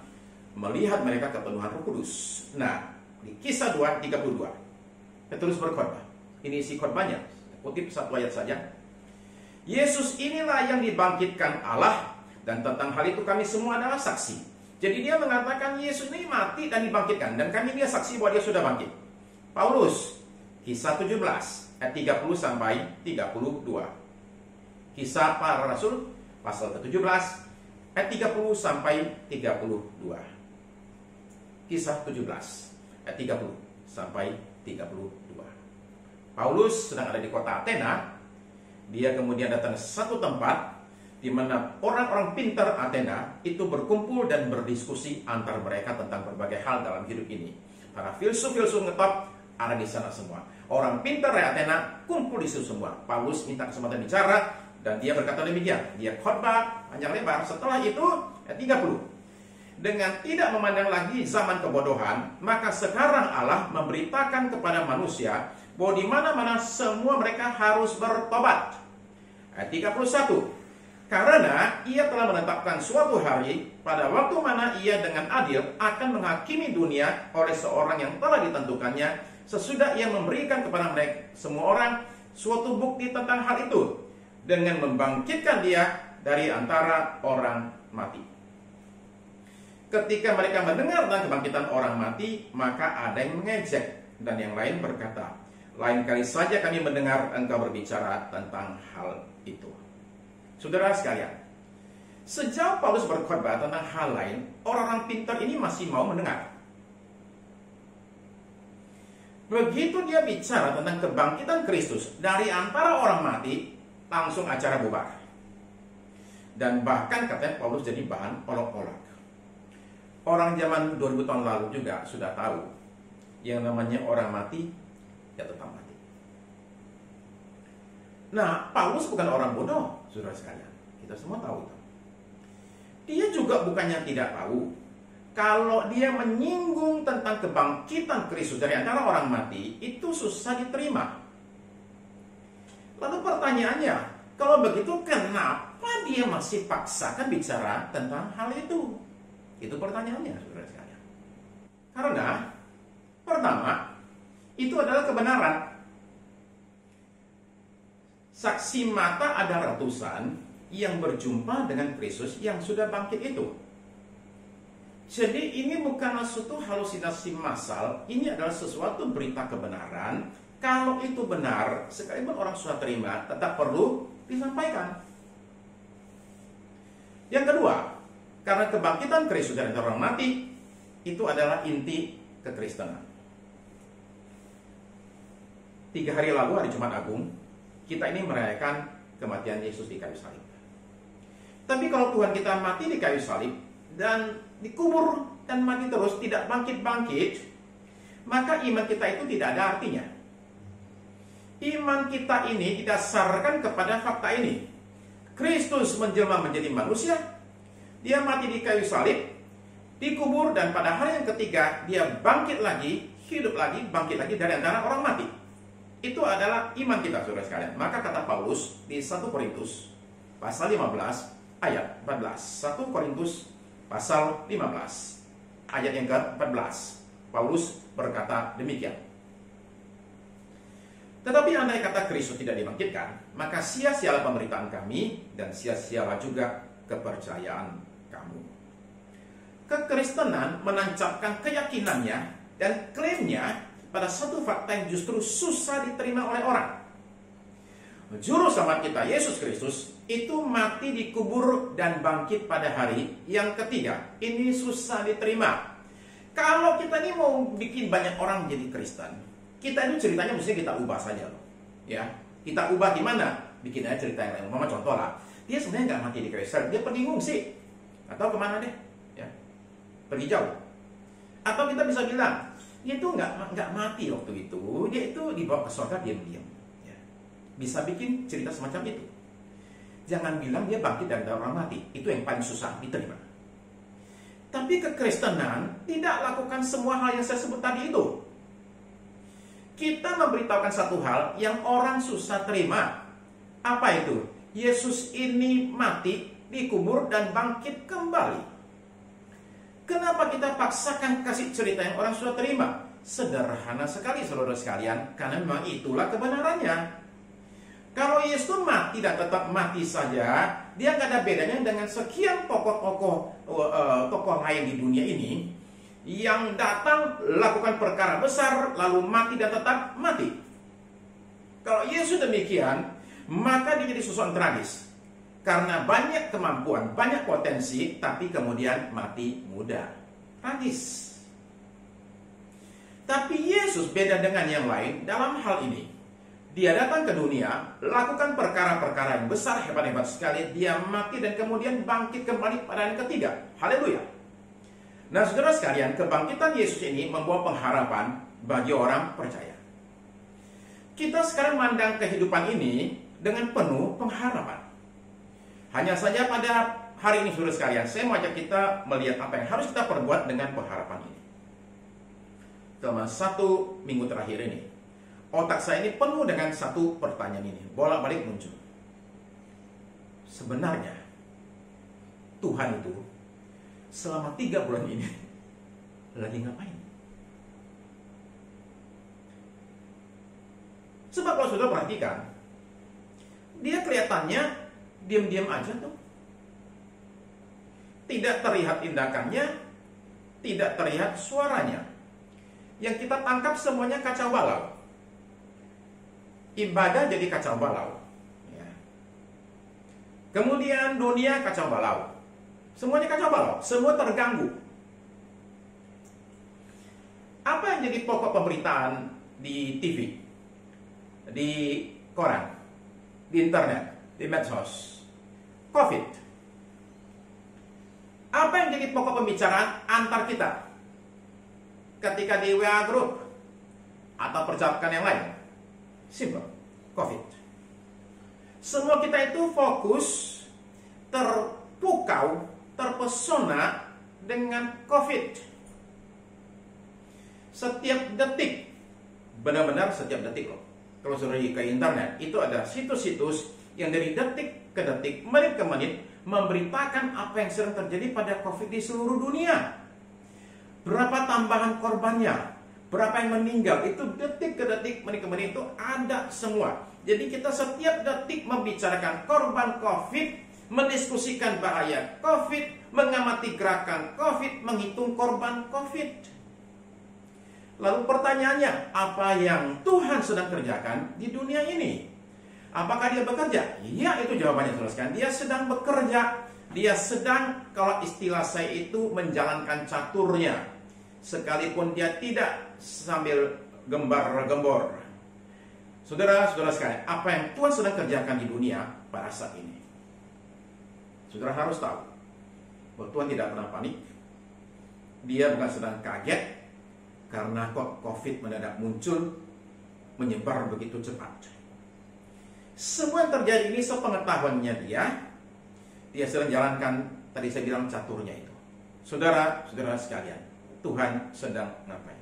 melihat mereka kepenuhan Roh Kudus. Nah, di Kisah 2:32 Petrus berkhotbah. Ini isi khotbahnya, kutip satu ayat saja. Yesus inilah yang dibangkitkan Allah, dan tentang hal itu kami semua adalah saksi. Jadi dia mengatakan Yesus ini mati dan dibangkitkan, dan kami dia saksi bahwa dia sudah bangkit. Paulus, Kisah 17 ayat 30 sampai 32. Kisah para Rasul pasal ke-17 ayat 30 sampai 32. Kisah 17 ayat 30 sampai 32. Paulus sedang ada di kota Athena. Dia kemudian datang ke satu tempat di mana orang-orang pintar Athena itu berkumpul dan berdiskusi antar mereka tentang berbagai hal dalam hidup ini. Para filsuf-filsuf ngetop ada di sana semua. Orang pintar dari Athena kumpul di situ semua. Paulus minta kesempatan bicara dan dia berkata demikian. Dia khotbah panjang lebar. Setelah itu ayat 30. Dengan tidak memandang lagi zaman kebodohan, maka sekarang Allah memberitakan kepada manusia bahwa di mana-mana semua mereka harus bertobat. Ayat 31. Karena ia telah menetapkan suatu hari pada waktu mana ia dengan adil akan menghakimi dunia oleh seorang yang telah ditentukannya, sesudah ia memberikan kepada mereka semua orang suatu bukti tentang hal itu dengan membangkitkan dia dari antara orang mati. Ketika mereka mendengar tentang kebangkitan orang mati, maka ada yang mengejek dan yang lain berkata, lain kali saja kami mendengar engkau berbicara tentang hal itu. Saudara sekalian, sejauh Paulus berkhotbah tentang hal lain, orang-orang pintar ini masih mau mendengar. Begitu dia bicara tentang kebangkitan Kristus dari antara orang mati, langsung acara bubar. Dan bahkan katanya Paulus jadi bahan olok-olok. Orang zaman 2000 tahun lalu juga sudah tahu yang namanya orang mati ya tetap mati. Nah, Paulus bukan orang bodoh, saudara sekalian. Kita semua tahu itu. Dia juga bukannya tidak tahu kalau dia menyinggung tentang kebangkitan Kristus dari antara orang mati, itu susah diterima. Lalu pertanyaannya, kalau begitu kenapa dia masih paksakan bicara tentang hal itu? Itu pertanyaannya, saudara sekalian. Karena pertama, itu adalah kebenaran. Saksi mata ada ratusan yang berjumpa dengan Kristus yang sudah bangkit itu. Jadi ini bukanlah suatu halusinasi massal, ini adalah sesuatu berita kebenaran. Kalau itu benar, sekalipun orang sudah terima, tetap perlu disampaikan. Yang kedua, karena kebangkitan Kristus dari antara orang mati, itu adalah inti kekristenan. 3 hari lalu, hari Jumat Agung, kita ini merayakan kematian Yesus di kayu salib. Tapi kalau Tuhan kita mati di kayu salib, dan dikubur dan mati terus, tidak bangkit-bangkit, maka iman kita itu tidak ada artinya. Iman kita ini didasarkan kepada fakta ini. Kristus menjelma menjadi manusia, dia mati di kayu salib, dikubur, dan pada hari yang ketiga dia bangkit lagi, hidup lagi, bangkit lagi dari antara orang mati. Itu adalah iman kita, saudara sekalian. Maka kata Paulus di 1 Korintus pasal 15 ayat 14. 1 Korintus pasal 15 ayat yang ke-14. Paulus berkata demikian. Tetapi andai kata Kristus tidak dibangkitkan, maka sia-sialah pemberitaan kami dan sia-sialah juga kepercayaan kamu. Kekristenan menancapkan keyakinannya dan klaimnya pada satu fakta yang justru susah diterima oleh orang. Juru selamat kita, Yesus Kristus, itu mati dikubur dan bangkit pada hari yang ketiga. Ini susah diterima. Kalau kita ini mau bikin banyak orang jadi Kristen, kita ini ceritanya mestinya kita ubah saja loh. Ya, kita ubah gimana? Bikin aja cerita yang lain. Mama contoh lah, dia sebenarnya nggak mati di kayu salib, dia pergi ngungsi atau kemana deh, ya, pergi jauh. Atau kita bisa bilang, dia itu nggak mati waktu itu, dia itu dibawa ke surga diam-diam. Ya. Bisa bikin cerita semacam itu. Jangan bilang dia bangkit dari orang mati, itu yang paling susah diterima. Tapi kekristenan tidak lakukan semua hal yang saya sebut tadi itu. Kita memberitahukan satu hal yang orang susah terima. Apa itu? Yesus ini mati, dikubur, dan bangkit kembali. Kenapa kita paksakan kasih cerita yang orang sudah terima? Sederhana sekali, saudara sekalian, karena memang itulah kebenarannya. Kalau Yesus mati dan tetap mati saja, dia nggak ada bedanya dengan sekian tokoh lain di dunia ini yang datang lakukan perkara besar lalu mati dan tetap mati. Kalau Yesus demikian, maka dia jadi sesuatu tragis. karena banyak kemampuan, banyak potensi, tapi kemudian mati muda. Tragis. Tapi Yesus beda dengan yang lain dalam hal ini. Dia datang ke dunia, lakukan perkara-perkara yang besar, hebat-hebat sekali. Dia mati dan kemudian bangkit kembali pada hari ketiga. Haleluya. Nah, saudara sekalian, kebangkitan Yesus ini membawa pengharapan bagi orang percaya. Kita sekarang memandang kehidupan ini dengan penuh pengharapan. Hanya saja pada hari ini, saudara sekalian, saya mau ajak kita melihat apa yang harus kita perbuat dengan pengharapan ini. Selama 1 minggu terakhir ini, otak saya ini penuh dengan satu pertanyaan ini, bolak-balik muncul. Sebenarnya Tuhan itu selama 3 bulan ini lagi ngapain? Sebab kalau sudah perhatikan, dia kelihatannya diam-diam aja tuh. Tidak terlihat tindakannya, tidak terlihat suaranya. Yang kita tangkap semuanya kacau balau. Ibadah jadi kacau balau. Ya. Kemudian dunia kacau balau. Semuanya kacau balau, semua terganggu. Apa yang jadi pokok pemberitaan di TV, di koran, di internet, di medsos? COVID. Apa yang jadi pokok pembicaraan antar kita ketika di WA group atau percakapan yang lain? Simple, COVID. Semua kita itu fokus, terpukau, terpesona dengan COVID. Setiap detik, benar-benar setiap detik loh. Kalau sudah ke internet, itu ada situs-situs yang dari detik ke detik, menit ke menit, memberitakan apa yang sedang terjadi pada COVID di seluruh dunia. Berapa tambahan korbannya, berapa yang meninggal, itu detik ke detik, menit ke menit, itu ada semua. Jadi kita setiap detik membicarakan korban COVID, mendiskusikan bahaya COVID, mengamati gerakan COVID, menghitung korban COVID. Lalu pertanyaannya, apa yang Tuhan sedang kerjakan di dunia ini? Apakah dia bekerja? Iya, itu jawabannya, saudara. Dia sedang bekerja. Dia sedang, kalau istilah saya itu, menjalankan caturnya. Sekalipun dia tidak sambil gembar-gembor. Saudara-saudara sekalian, apa yang Tuhan sedang kerjakan di dunia pada saat ini? Saudara harus tahu bahwa Tuhan tidak pernah panik. Dia bukan sedang kaget karena kok COVID mendadak muncul, menyebar begitu cepat. Semua yang terjadi ini sepengetahuannya dia sedang jalankan, tadi saya bilang caturnya itu. Saudara-saudara sekalian, Tuhan sedang ngapain?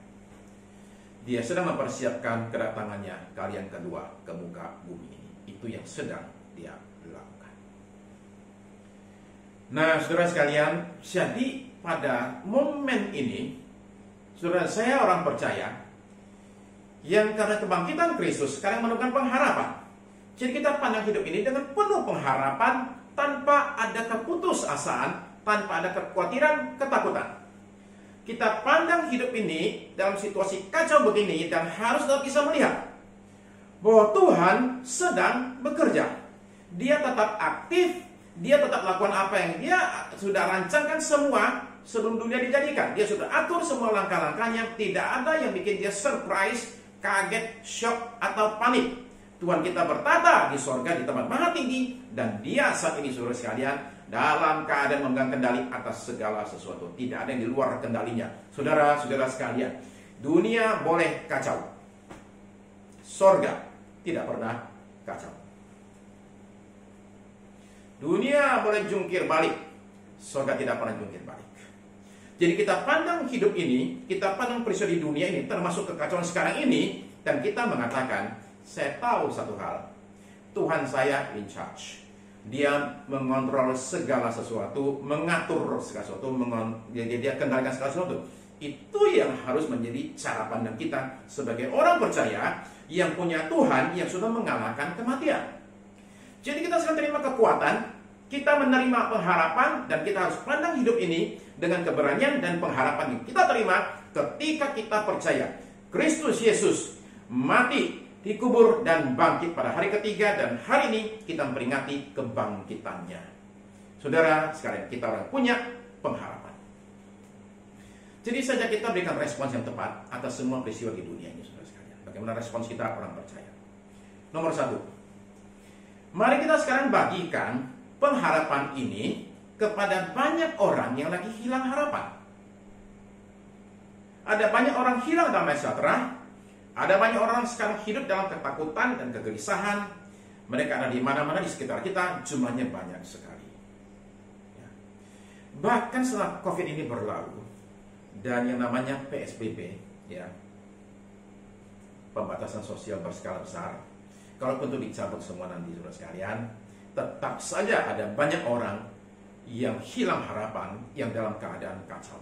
Dia sedang mempersiapkan kedatangannya kali yang kedua ke muka bumi ini. Itu yang sedang dia lakukan. Nah, saudara sekalian, jadi pada momen ini, saudara, saya orang percaya yang karena kebangkitan Kristus sekarang menemukan pengharapan. Jadi kita pandang hidup ini dengan penuh pengharapan, tanpa ada keputusasaan, tanpa ada kekhawatiran, ketakutan. Kita pandang hidup ini dalam situasi kacau begini, dan harus bisa melihat bahwa Tuhan sedang bekerja. Dia tetap aktif, dia tetap lakukan apa yang dia sudah rancangkan semua sebelum dunia dijadikan. Dia sudah atur semua langkah-langkahnya, tidak ada yang bikin dia surprise, kaget, shock, atau panik. Tuhan kita bertata di sorga di tempat maha tinggi, dan dia saat ini, saudara sekalian, dalam keadaan memegang kendali atas segala sesuatu. Tidak ada yang di luar kendalinya. Saudara-saudara sekalian, dunia boleh kacau, sorga tidak pernah kacau. Dunia boleh jungkir balik, sorga tidak pernah jungkir balik. Jadi kita pandang hidup ini, kita pandang peristiwa di dunia ini, termasuk kekacauan sekarang ini, dan kita mengatakan, saya tahu satu hal, Tuhan saya in charge. Dia mengontrol segala sesuatu, mengatur segala sesuatu, dia kendalikan segala sesuatu. Itu yang harus menjadi cara pandang kita sebagai orang percaya yang punya Tuhan yang sudah mengalahkan kematian. Jadi kita sekarang terima kekuatan, kita menerima pengharapan, dan kita harus pandang hidup ini dengan keberanian dan pengharapan yang kita terima ketika kita percaya Kristus Yesus mati dikubur dan bangkit pada hari ketiga, dan hari ini kita memperingati kebangkitannya. Saudara sekalian, kita orang punya pengharapan. Jadi saja kita berikan respons yang tepat atas semua peristiwa di dunia ini, saudara sekalian. Bagaimana respons kita orang percaya? Nomor 1, mari kita sekarang bagikan pengharapan ini kepada banyak orang yang lagi hilang harapan. Ada banyak orang hilang damai sejahtera. Ada banyak orang sekarang hidup dalam ketakutan dan kegelisahan. Mereka ada di mana-mana di sekitar kita, jumlahnya banyak sekali. Ya. Bahkan setelah COVID ini berlalu, dan yang namanya PSBB, ya, pembatasan sosial berskala besar, kalaupun itu dicabut semua nanti, saudara sekalian, tetap saja ada banyak orang yang hilang harapan, yang dalam keadaan kacau.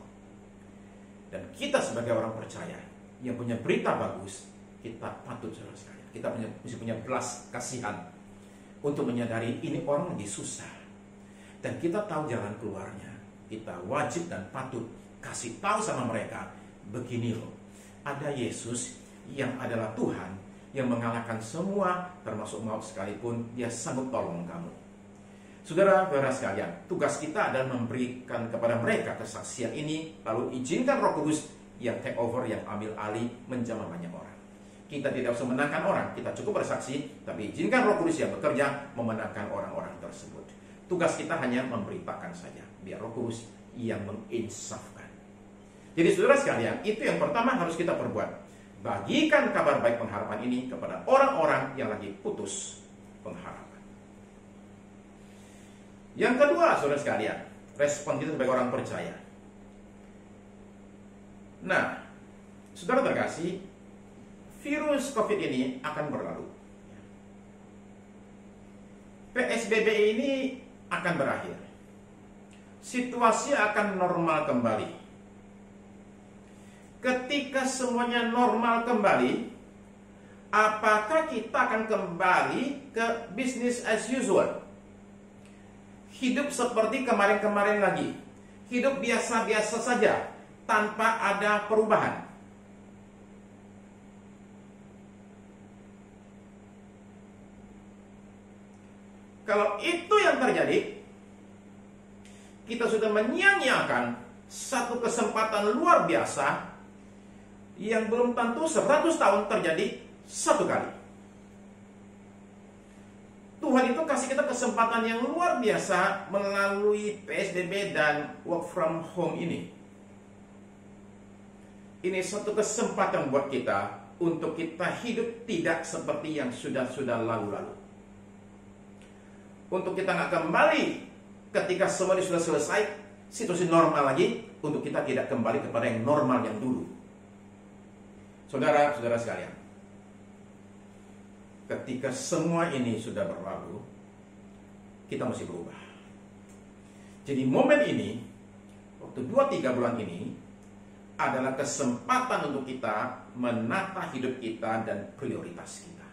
Dan kita sebagai orang percaya yang punya berita bagus, kita patut, saudara sekalian, kita mesti punya belas kasihan untuk menyadari ini orang lagi susah, dan kita tahu jalan keluarnya. Kita wajib dan patut kasih tahu sama mereka, begini loh, ada Yesus yang adalah Tuhan yang mengalahkan semua, termasuk maut sekalipun, dia sanggup tolong kamu. Saudara-saudara sekalian, tugas kita adalah memberikan kepada mereka kesaksian ini, lalu izinkan Roh Kudus yang take over, yang ambil alih, menjamah banyak orang. Kita tidak usah menangkan orang, kita cukup bersaksi, tapi izinkan Roh Kudus yang bekerja memenangkan orang-orang tersebut. Tugas kita hanya memberitakan saja, biar Roh Kudus yang menginsafkan. Jadi saudara sekalian, itu yang pertama harus kita perbuat. Bagikan kabar baik pengharapan ini kepada orang-orang yang lagi putus pengharapan. Yang kedua, saudara sekalian, respon kita sebagai orang percaya. Nah, saudara terkasih, virus COVID ini akan berlalu. PSBB ini akan berakhir. Situasi akan normal kembali. Ketika semuanya normal kembali, apakah kita akan kembali ke business as usual? Hidup seperti kemarin-kemarin lagi. Hidup biasa-biasa saja, tanpa ada perubahan. Kalau itu yang terjadi, kita sudah menyia-nyiakan satu kesempatan luar biasa yang belum tentu 100 tahun terjadi satu kali. Tuhan itu kasih kita kesempatan yang luar biasa melalui PSBB dan work from home ini. Ini satu kesempatan buat kita untuk kita hidup tidak seperti yang sudah lalu-lalu. Untuk kita nggak kembali ketika semua ini sudah selesai, situasi normal lagi, untuk kita tidak kembali kepada yang normal yang dulu. Saudara-saudara sekalian, ketika semua ini sudah berlalu, kita mesti berubah. Jadi momen ini, waktu 2-3 bulan ini, adalah kesempatan untuk kita menata hidup kita dan prioritas kita.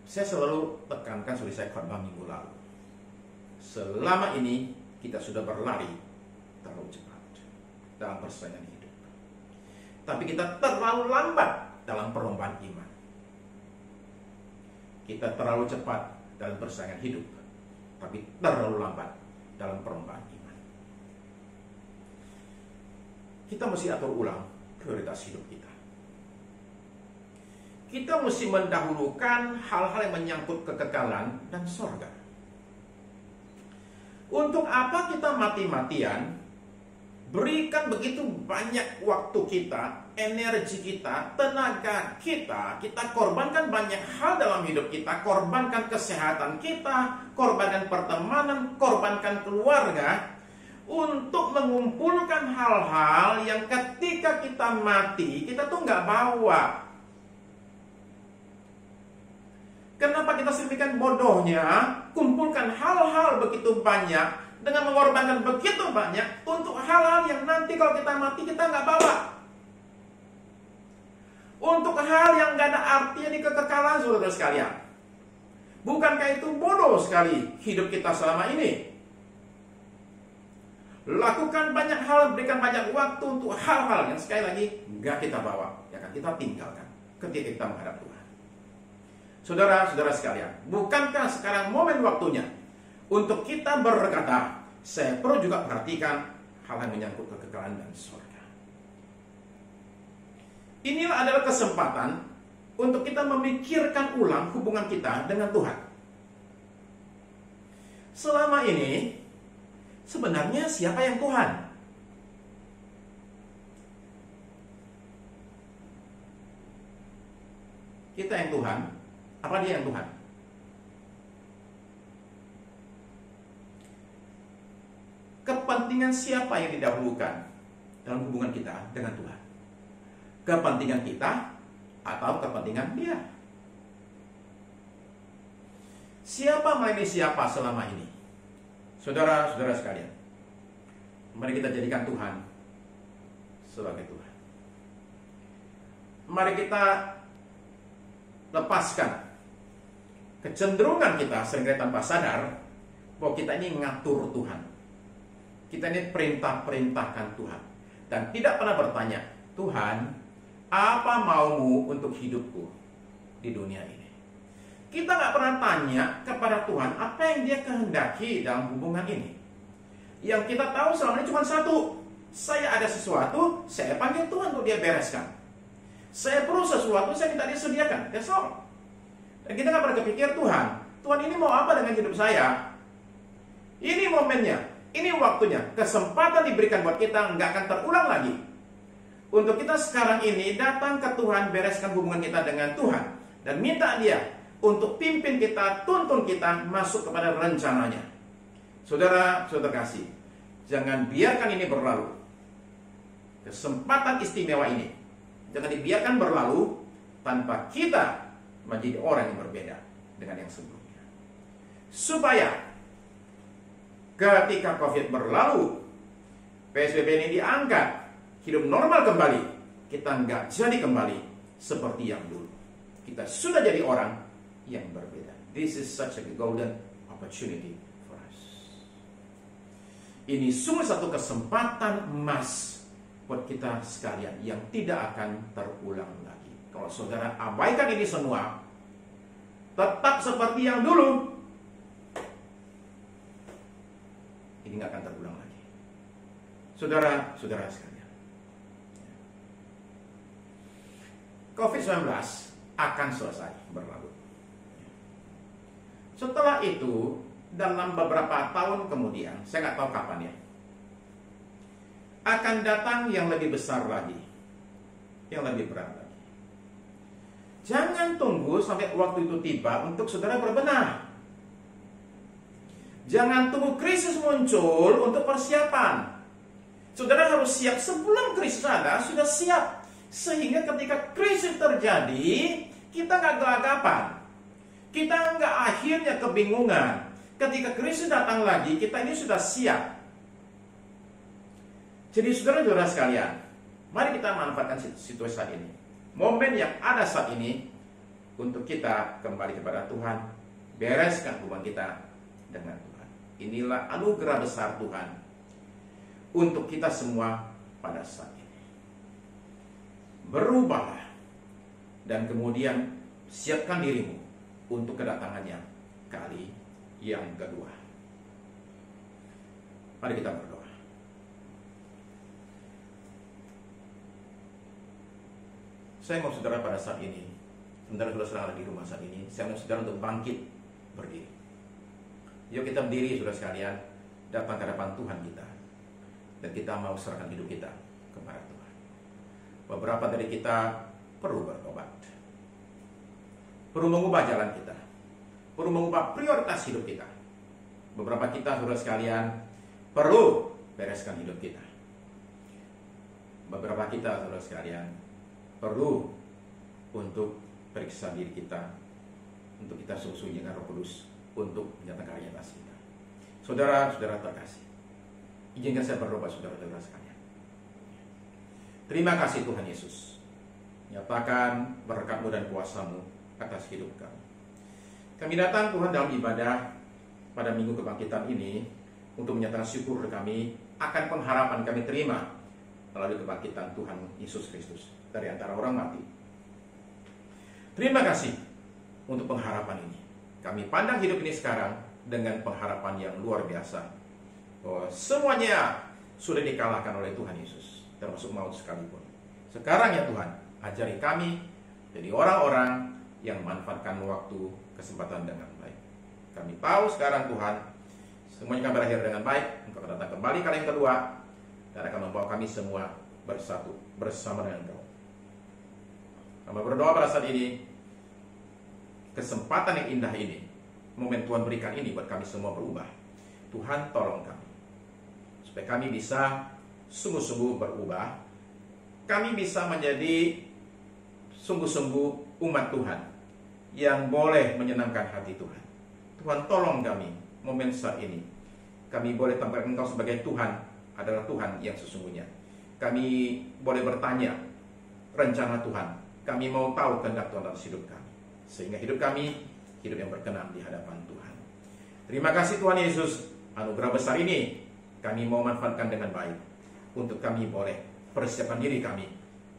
Saya selalu tekankan, seperti saya khotbah minggu lalu, selama ini kita sudah berlari terlalu cepat dalam persaingan hidup, tapi kita terlalu lambat dalam perlombaan iman. Kita terlalu cepat dalam persaingan hidup, tapi terlalu lambat dalam perlombaan iman. Kita mesti atur ulang prioritas hidup kita. Kita mesti mendahulukan hal-hal yang menyangkut kekekalan dan sorga. Untuk apa kita mati-matian berikan begitu banyak waktu kita, energi kita, tenaga kita, kita korbankan banyak hal dalam hidup kita, korbankan kesehatan kita, korbankan pertemanan, korbankan keluarga, untuk mengumpulkan hal-hal yang ketika kita mati, kita tuh nggak bawa. Kenapa kita sedemikian bodohnya kumpulkan hal-hal begitu banyak dengan mengorbankan begitu banyak untuk hal-hal yang nanti kalau kita mati kita nggak bawa. Untuk hal yang nggak ada artinya di kekekalan, saudara sekalian. Bukankah itu bodoh sekali hidup kita selama ini? lakukan banyak hal, berikan banyak waktu untuk hal-hal yang sekali lagi nggak kita bawa, ya kan, kita tinggalkan ketika kita menghadap Tuhan. Saudara-saudara sekalian, bukankah sekarang momen waktunya untuk kita berkata, saya perlu juga perhatikan hal yang menyangkut kekekalan dan surga. Inilah adalah kesempatan untuk kita memikirkan ulang hubungan kita dengan Tuhan. Selama ini, sebenarnya siapa yang Tuhan? Kita yang Tuhan, apa dia yang Tuhan? Kepentingan siapa yang didahulukan dalam hubungan kita dengan Tuhan? Kepentingan kita atau kepentingan dia? Siapa melayani siapa selama ini? Saudara-saudara sekalian, mari kita jadikan Tuhan sebagai Tuhan. Mari kita lepaskan kecenderungan kita seringkali tanpa sadar bahwa kita ini ngatur Tuhan. Kita ini perintah-perintahkan Tuhan. Dan tidak pernah bertanya, Tuhan, apa maumu untuk hidupku di dunia ini? Kita nggak pernah tanya kepada Tuhan apa yang dia kehendaki dalam hubungan ini. Yang kita tahu selama ini cuma satu. Saya ada sesuatu, saya panggil Tuhan untuk dia bereskan. Saya perlu sesuatu, saya minta dia sediakan. That's all. Dan kita nggak pernah kepikir, Tuhan ini mau apa dengan hidup saya? Ini momennya, ini waktunya. Kesempatan diberikan buat kita nggak akan terulang lagi. Untuk kita sekarang ini datang ke Tuhan, bereskan hubungan kita dengan Tuhan. Dan minta dia untuk pimpin kita, tuntun kita masuk kepada rencananya. Saudara-saudara kasih, jangan biarkan ini berlalu. Kesempatan istimewa ini jangan dibiarkan berlalu tanpa kita menjadi orang yang berbeda dengan yang sebelumnya. Supaya ketika COVID berlalu, PSBB ini diangkat, hidup normal kembali, kita nggak jadi kembali seperti yang dulu. Kita sudah jadi orang yang berbeda. This is such a golden opportunity for us. Ini sungguh satu kesempatan emas buat kita sekalian yang tidak akan terulang lagi. Kalau saudara abaikan ini semua, tetap seperti yang dulu, ini nggak akan terulang lagi. Saudara-saudara sekalian, COVID-19 akan selesai berlalu. Setelah itu, dalam beberapa tahun kemudian, saya nggak tahu kapan ya, akan datang yang lebih besar lagi, yang lebih berat lagi. Jangan tunggu sampai waktu itu tiba untuk saudara berbenah. Jangan tunggu krisis muncul untuk persiapan. Saudara harus siap sebelum krisis ada, sudah siap. Sehingga ketika krisis terjadi, kita nggak gelagapan. Kita nggak akhirnya kebingungan. Ketika krisis datang lagi, kita ini sudah siap. Jadi saudara-saudara sekalian, mari kita manfaatkan situasi saat ini. Momen yang ada saat ini untuk kita kembali kepada Tuhan, bereskan hubungan kita dengan Tuhan. Inilah anugerah besar Tuhan untuk kita semua pada saat ini. Berubahlah dan kemudian siapkan dirimu untuk kedatangannya kali yang kedua. Mari kita berdoa. Saya mau saudara pada saat ini, sementara saudara ada di rumah saat ini, saya mau saudara untuk bangkit berdiri. Yuk kita berdiri saudara sekalian, datang ke hadapan Tuhan kita, dan kita mau serahkan hidup kita kepada Tuhan. Beberapa dari kita perlu bertobat, perlu mengubah jalan kita, perlu mengubah prioritas hidup kita. Beberapa kita saudara sekalian perlu bereskan hidup kita. Beberapa kita saudara sekalian perlu untuk periksa diri kita, untuk kita sungguh-sungguh dengan Roh Kudus untuk menyatakan karya atas kita. Saudara-saudara terkasih, izinkan saya berdoa saudara-saudara sekalian. Terima kasih Tuhan Yesus, nyatakan berkat-Mu dan kuasa-Mu atas hidup kami. Kami datang Tuhan dalam ibadah pada minggu kebangkitan ini untuk menyatakan syukur kami akan pengharapan kami terima melalui kebangkitan Tuhan Yesus Kristus dari antara orang mati. Terima kasih untuk pengharapan ini. Kami pandang hidup ini sekarang dengan pengharapan yang luar biasa, bahwa semuanya sudah dikalahkan oleh Tuhan Yesus, termasuk maut sekalipun. Sekarang ya Tuhan, ajari kami jadi orang-orang yang memanfaatkan waktu, kesempatan dengan baik. Kami tahu sekarang Tuhan, semuanya akan berakhir dengan baik. Engkau akan datang kembali kali yang kedua, dan akan membawa kami semua bersatu bersama dengan Engkau. Kami berdoa pada saat ini, kesempatan yang indah ini, momen Tuhan berikan ini buat kami semua berubah. Tuhan tolong kami, supaya kami bisa sungguh-sungguh berubah. Kami bisa menjadi sungguh-sungguh umat Tuhan yang boleh menyenangkan hati Tuhan. Tuhan tolong kami, momen saat ini kami boleh tempatkan Engkau sebagai Tuhan adalah Tuhan yang sesungguhnya. Kami boleh bertanya rencana Tuhan. Kami mau tahu kehendak Tuhan atas hidup kami, sehingga hidup kami hidup yang berkenan di hadapan Tuhan. Terima kasih Tuhan Yesus, anugerah besar ini kami mau manfaatkan dengan baik, untuk kami boleh persiapkan diri kami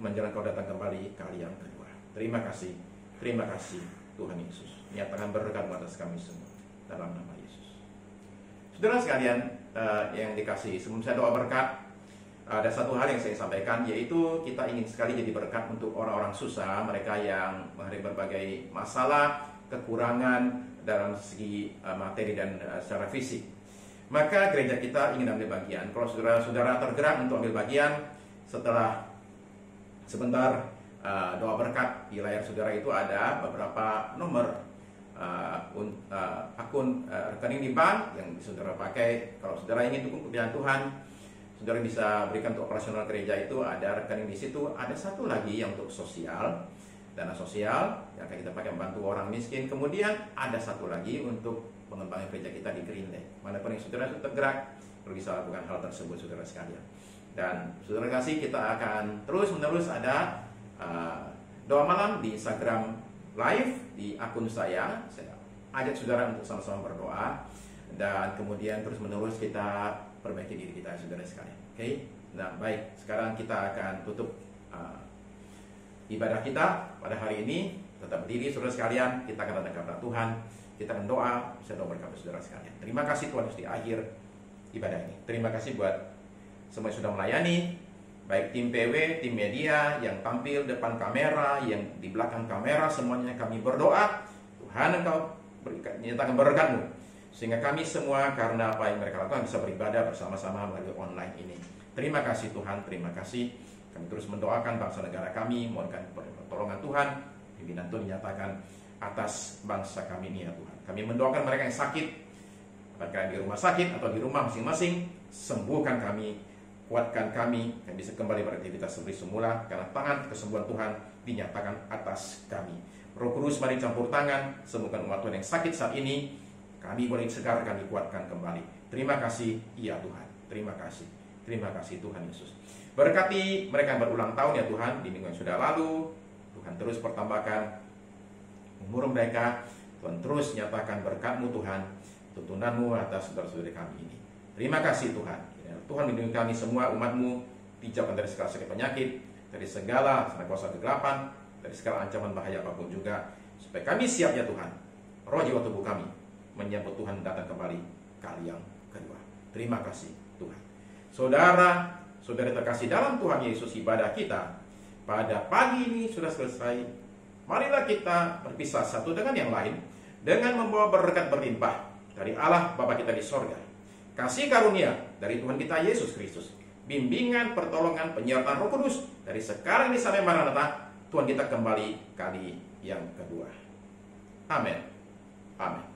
menjelang Kau datang kembali kali yang kedua. Terima kasih Tuhan Yesus. Nyatakan berkat atas kami semua dalam nama Yesus. Saudara sekalian yang dikasihi, sebelum saya doa berkat, ada satu hal yang saya sampaikan, yaitu kita ingin sekali jadi berkat untuk orang-orang susah, mereka yang menghadapi berbagai masalah, kekurangan dalam segi materi dan secara fisik. Maka gereja kita ingin ambil bagian. Kalau saudara-saudara tergerak untuk ambil bagian, setelah sebentar doa berkat, di layar saudara itu ada beberapa nomor akun rekening di bank yang saudara pakai. Kalau saudara ingin dukung pekerjaan Tuhan, saudara bisa berikan untuk operasional gereja, itu ada rekening di situ. Ada satu lagi yang untuk sosial, dana sosial yang akan kita pakai membantu orang miskin. Kemudian ada satu lagi untuk mengembangkan gereja kita di Green Lake. Manapun yang saudara sudah tergerak, perlu bisa lakukan hal tersebut saudara sekalian. Dan saudara kasih, kita akan terus-menerus ada doa malam di Instagram live di akun saya ajak saudara untuk sama-sama berdoa, dan kemudian terus-menerus kita perbaiki diri kita saudara sekalian. Oke? Nah, baik, sekarang kita akan tutup ibadah kita pada hari ini. Tetap berdiri saudara sekalian, kita akan datang kepada Tuhan, kita akan doa, saya doa berkat saudara sekalian. Terima kasih Tuhan Yesus di akhir ibadah ini. Terima kasih buat semua yang sudah melayani, baik tim PW, tim media yang tampil depan kamera, yang di belakang kamera, semuanya kami berdoa Tuhan Engkau nyatakan berkat-Mu, sehingga kami semua karena apa yang mereka lakukan bisa beribadah bersama-sama melalui online ini. Terima kasih Tuhan, terima kasih. Kami terus mendoakan bangsa negara kami, mohonkan pertolongan Tuhan, pimpinan Tuhan dinyatakan atas bangsa kami ini ya Tuhan. Kami mendoakan mereka yang sakit, apakah di rumah sakit atau di rumah masing-masing, sembuhkan kami, kuatkan kami bisa kembali beraktivitas seperti semula, karena tangan kesembuhan Tuhan dinyatakan atas kami. Roh Kudus mari campur tangan, sembuhkan umat Tuhan yang sakit saat ini. Kami boleh segar, kami kuatkan kembali. Terima kasih ya Tuhan, terima kasih Tuhan Yesus. Berkati mereka yang berulang tahun ya Tuhan di minggu yang sudah lalu. Tuhan terus pertambahkan umur mereka. Tuhan terus nyatakan berkat-Mu Tuhan, tuntunan-Mu atas saudara-saudari kami ini. Terima kasih Tuhan. Tuhan melindungi kami semua umat-Mu, dijauhkan dari segala sakit penyakit, dari segala kuasa kegelapan, dari segala ancaman bahaya apapun juga, supaya kami siap ya Tuhan, roh jiwa tubuh kami menyambut Tuhan datang kembali kali yang kedua. Terima kasih Tuhan. Saudara-saudari terkasih dalam Tuhan Yesus, ibadah kita pada pagi ini sudah selesai. Marilah kita berpisah satu dengan yang lain dengan membawa berkat berlimpah dari Allah Bapa kita di sorga, kasih karunia dari Tuhan kita Yesus Kristus, bimbingan, pertolongan, penyertaan Roh Kudus dari sekarang ini sampai Maranatha, Tuhan kita kembali kali yang kedua. Amin. Amin.